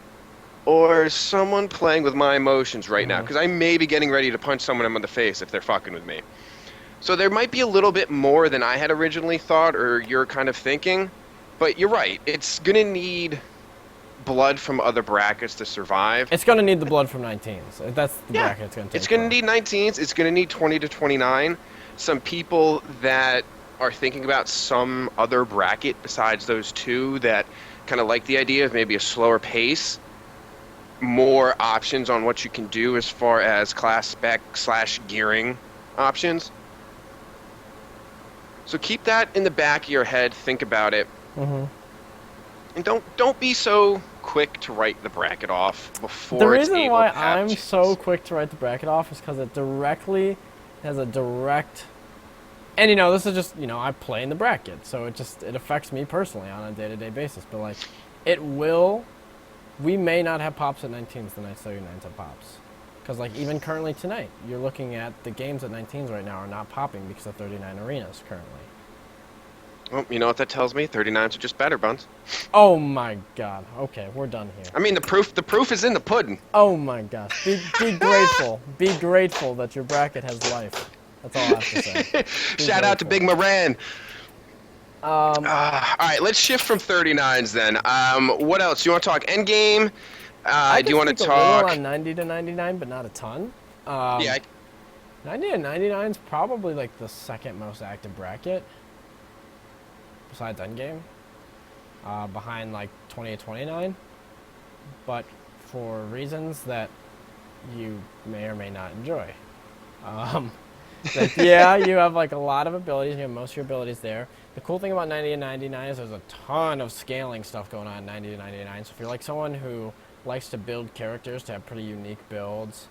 Or is someone playing with my emotions right now? Because I may be getting ready to punch someone in the face if they're fucking with me. So there might be a little bit more than I had originally thought or you're kind of thinking. But you're right. It's going to need blood from other brackets to survive. It's going to need the blood from 19s. That's the bracket it's going to take. It's going to need 19s. It's going to need 20 to 29. Some people that are thinking about some other bracket besides those two that kind of like the idea of maybe a slower pace, more options on what you can do as far as class spec / gearing options. So keep that in the back of your head. Think about it. And don't be so quick to write the bracket off before it's able to have The reason why I'm chances. so quick to write the bracket off is because it directly has a direct... And, this is just, I play in the bracket, so it affects me personally on a day-to-day basis. But, we may not have pops at 19s the night 39s have pops. Because, even currently tonight, you're looking at the games at 19s right now are not popping because of 39 arenas currently. Well, you know what that tells me? 39s are just better, Buns. Oh, my God. Okay, we're done here. I mean, the proof is in the pudding. Oh, my gosh. Be grateful. Be grateful that your bracket has life. That's all I have to say. Shout out to Big Moran. All right, let's shift from 39s then. What else? Do you want to talk endgame? Do you want to talk? On 90 to 99, but not a ton. 90 to 99 is probably the second most active bracket, besides endgame, behind 20 to 29. But for reasons that you may or may not enjoy. You have a lot of abilities. You have most of your abilities there. The cool thing about 90 to 99 is there's a ton of scaling stuff going on in 90 to 99. So if you're someone who likes to build characters to have pretty unique builds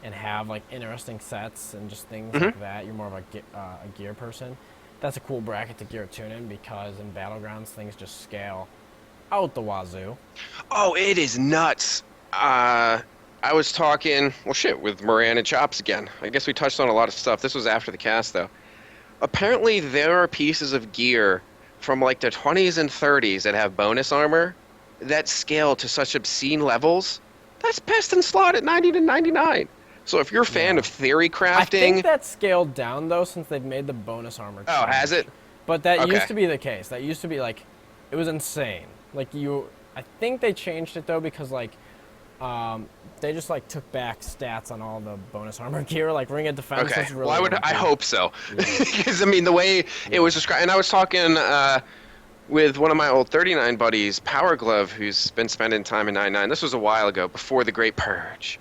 and have interesting sets and just things like that, you're more of a gear person. That's a cool bracket to gear a tune in because in Battlegrounds things just scale out the wazoo. Oh, it is nuts. I was talking, with Moran and Chops again. I guess we touched on a lot of stuff. This was after the cast, though. Apparently, there are pieces of gear from, the 20s and 30s that have bonus armor that scale to such obscene levels. That's best in slot at 90 to 99. So if you're a fan of theory crafting... I think that's scaled down, though, since they've made the bonus armor change. Oh, has it? But that used to be the case. That used to be, it was insane. I think they changed it, though, because, they just took back stats on all the bonus armor gear, Ring of Defense. Okay, was really I hope so, because the way it was described, and I was talking with one of my old 39 buddies, Power Glove, who's been spending time in 99. This was a while ago, before the Great Purge,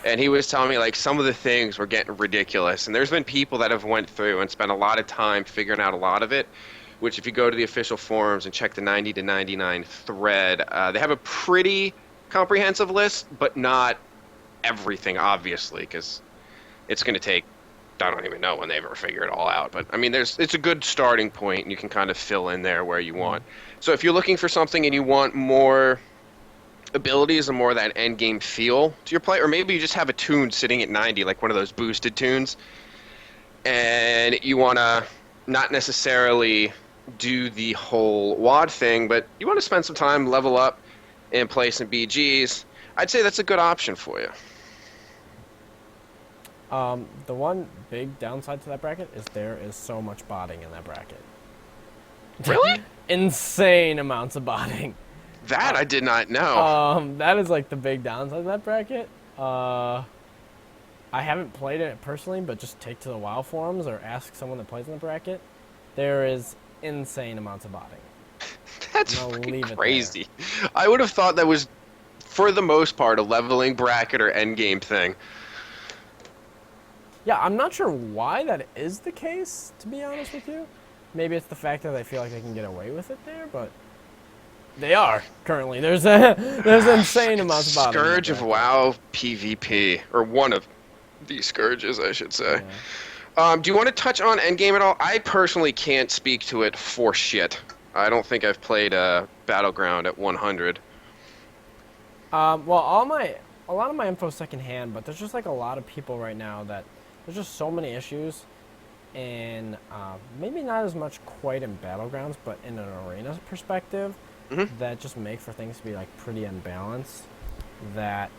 and he was telling me some of the things were getting ridiculous, and there's been people that have went through and spent a lot of time figuring out a lot of it. Which, if you go to the official forums and check the 90 to 99 thread, they have a pretty comprehensive list, but not everything, obviously, because it's going to take, I don't even know when they ever figure it all out. But, it's a good starting point, and you can kind of fill in there where you want. So if you're looking for something and you want more abilities and more of that end game feel to your play, or maybe you just have a tune sitting at 90, like one of those boosted tunes, and you want to not necessarily do the whole WAD thing, but you want to spend some time, level up, and play some BGs. I'd say that's a good option for you. The one big downside to that bracket is there is so much botting in that bracket. Really? Insane amounts of botting. That I did not know. That is like the big downside of that bracket. I haven't played it personally, but just take to the WoW forums or ask someone that plays in the bracket. There is insane amounts of botting. That's freaking crazy. I would have thought that was, for the most part, a leveling bracket or endgame thing. Yeah, I'm not sure why that is the case, to be honest with you. Maybe it's the fact that they feel like they can get away with it there, but they are currently. There's insane amounts of botting. Scourge of WoW PvP, or one of these scourges, I should say. Yeah. Do you want to touch on endgame at all? I personally can't speak to it for shit. I don't think I've played Battleground at 100. Well, a lot of my info is secondhand, but there's just like a lot of people right now that there's just so many issues, and maybe not as much quite in Battlegrounds, but in an arena perspective, that just make for things to be like pretty unbalanced. That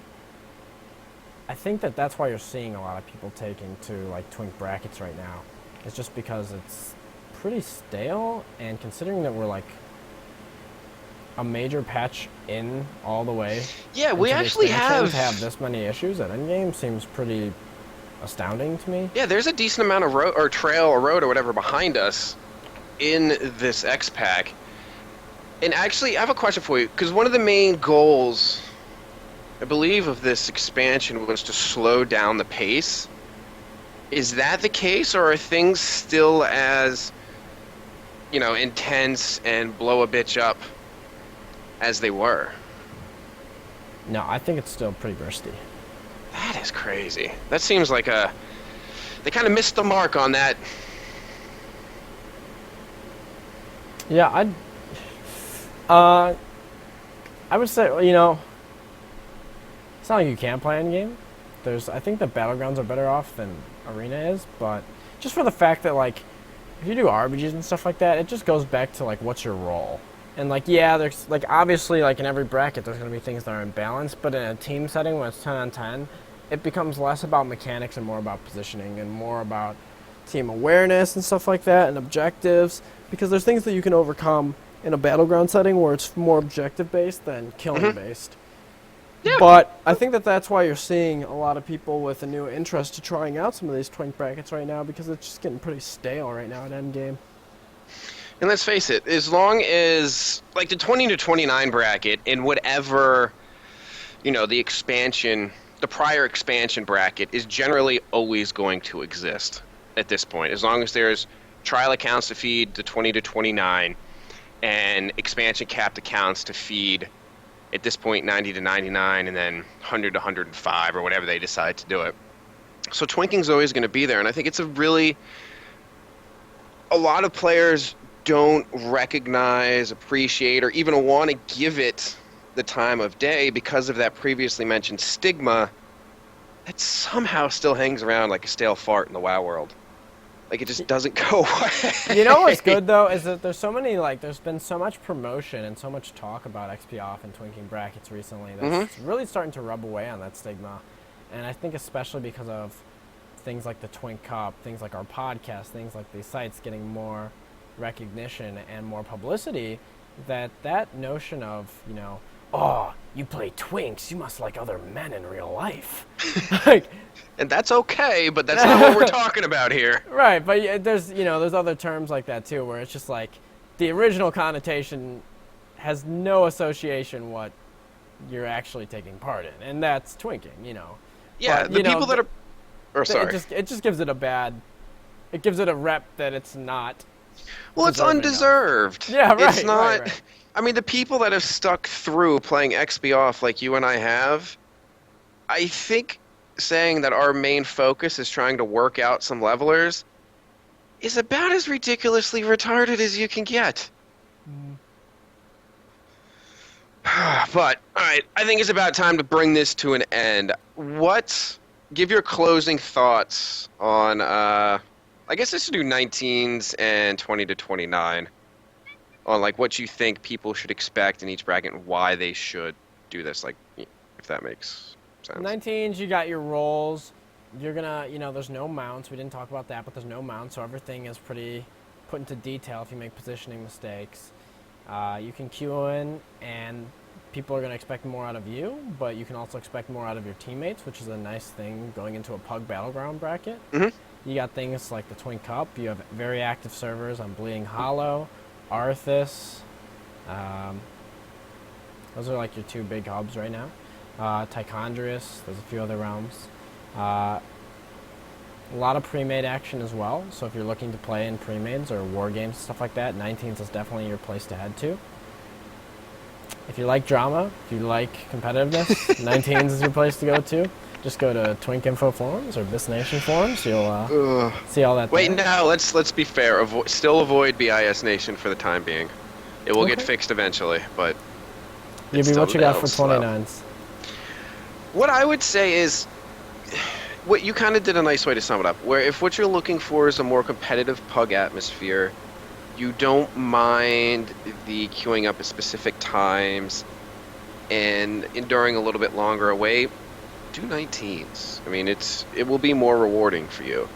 I think that's why you're seeing a lot of people taking to like twink brackets right now. It's just because it's pretty stale, and considering that we're like a major patch in all the way. Yeah, we actually have this many issues at endgame seems pretty astounding to me. Yeah, there's a decent amount of road or trail or road or whatever behind us in this X pack. And actually, I have a question for you, because one of the main goals, I believe, of this expansion was to slow down the pace. Is that the case, or are things still as, intense and blow a bitch up as they were? No, I think it's still pretty bursty. That is crazy. That seems like they kind of missed the mark on that. Yeah, I would say, it's not like you can't play endgame. I think the Battlegrounds are better off than Arena is, but just for the fact that, like, if you do RPGs and stuff like that, it just goes back to, like, what's your role? And, like, yeah, there's, like, obviously, like, in every bracket, there's going to be things that are imbalanced, but in a team setting when it's 10 on 10, it becomes less about mechanics and more about positioning and more about team awareness and stuff like that and objectives, because there's things that you can overcome in a Battleground setting where it's more objective-based than killing-based. Yeah. But I think that's why you're seeing a lot of people with a new interest to trying out some of these twink brackets right now, because it's just getting pretty stale right now at endgame. And let's face it, as long as, like, the 20 to 29 bracket in whatever, the prior expansion bracket is generally always going to exist at this point. As long as there's trial accounts to feed the 20 to 29 and expansion capped accounts to feed, at this point, 90 to 99 and then 100 to 105 or whatever they decide to do it. So twinking's always going to be there, and I think it's a lot of players don't recognize, appreciate, or even want to give it the time of day because of that previously mentioned stigma that somehow still hangs around like a stale fart in the WoW world. Like, it just doesn't go away. You know what's good, though, is that there's been so much promotion and so much talk about XP off and twinking brackets recently that's really starting to rub away on that stigma. And I think especially because of things like the Twink Cup, things like our podcast, things like these sites getting more recognition and more publicity, that notion of, you play twinks, you must like other men in real life. And that's okay, but that's not what we're talking about here. Right, but there's other terms like that too, where it's just like the original connotation has no association what you're actually taking part in, and that's twinking, Yeah, but, the people that are... Or sorry. It just gives it it gives it a rep that it's not. Well, it's undeserved. Yeah, right. It's not... Right. I mean, the people that have stuck through playing XP off like you and I have, I think saying that our main focus is trying to work out some levelers is about as ridiculously retarded as you can get. But all right, I think it's about time to bring this to an end. Give your closing thoughts on I guess let's do 19s and 20 to 29 on like what you think people should expect in each bracket and why they should do this, like if that makes sense. 19s, you got your rolls. You're gonna, there's no mounts. We didn't talk about that, but there's no mounts, so everything is pretty put into detail if you make positioning mistakes. You can queue in, and people are going to expect more out of you, but you can also expect more out of your teammates, which is a nice thing going into a Pug Battleground bracket. Mm-hmm. You got things like the Twink Cup. You have very active servers on Bleeding Hollow, Arthas. Those are like your two big hubs right now. Tichondrius, there's a few other realms. A lot of pre-made action as well, so if you're looking to play in pre-mades or war games, stuff like that, 19s is definitely your place to head to. If you like drama, if you like competitiveness, 19s is your place to go to. Just go to Twink Info forums or Bisnation forums. You'll see all that. Wait, there. now let's be fair. Still avoid BIS Nation for the time being. It will get fixed eventually, but Gibby, what you got for 29s? What I would say is, what you kind of did a nice way to sum it up. Where if what you're looking for is a more competitive pug atmosphere, you don't mind the queuing up at specific times and enduring a little bit longer away, do 19s. I mean, it will be more rewarding for you.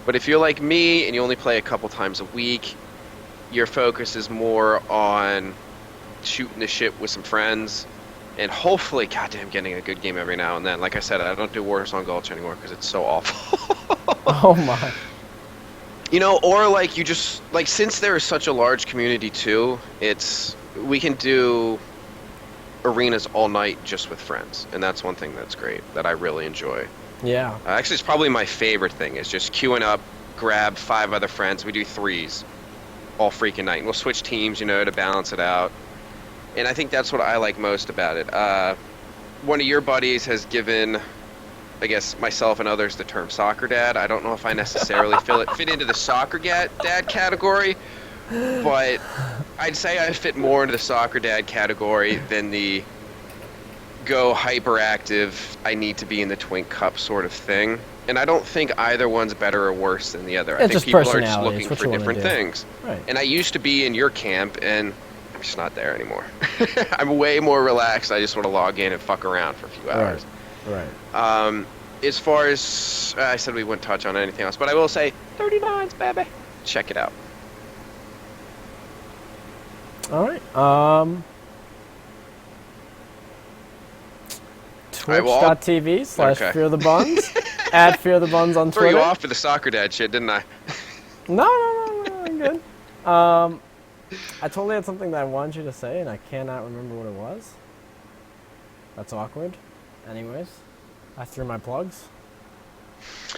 But if you're like me and you only play a couple times a week, your focus is more on shooting the shit with some friends and hopefully, goddamn, getting a good game every now and then. Like I said, I don't do Warzone Gulch anymore because it's so awful. Oh my. Or like you just, like, since there is such a large community too, we can do arenas all night just with friends. And that's one thing that's great, that I really enjoy. Yeah. Actually, it's probably my favorite thing is just queuing up, grab 5 other friends. We do 3s all freaking night. And we'll switch teams, to balance it out. And I think that's what I like most about it. One of your buddies has given, I guess, myself and others the term soccer dad. I don't know if I necessarily fit into the soccer dad category, but I'd say I fit more into the soccer dad category than the go hyperactive, I need to be in the Twink Cup sort of thing. And I don't think either one's better or worse than the other. I think people are just looking for different things. Right. And I used to be in your camp, and I'm just not there anymore. I'm way more relaxed. I just want to log in and fuck around for a few hours. Right. As far as I said, we wouldn't touch on anything else, but I will say 39s, baby. Check it out. All right. Twitch.tv/Fear the Buns. At Fear the Buns on Twitter. Threw you off for the soccer dad shit, didn't I? No, I'm good. I totally had something that I wanted you to say, and I cannot remember what it was. That's awkward. Anyways, I threw my plugs.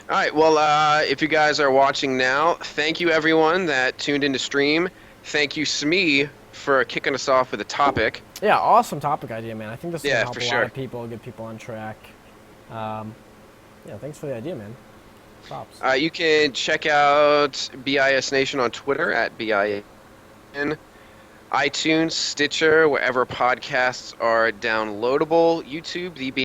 All right, well, if you guys are watching now, thank you everyone that tuned into stream. Thank you, Smee, for kicking us off with a topic. Yeah, awesome topic idea, man. I think this will help for a sure. lot of people, get people on track. Yeah, thanks for the idea, man. Props. You can check out BIS Nation on Twitter at BIN, iTunes, Stitcher, wherever podcasts are downloadable, YouTube, the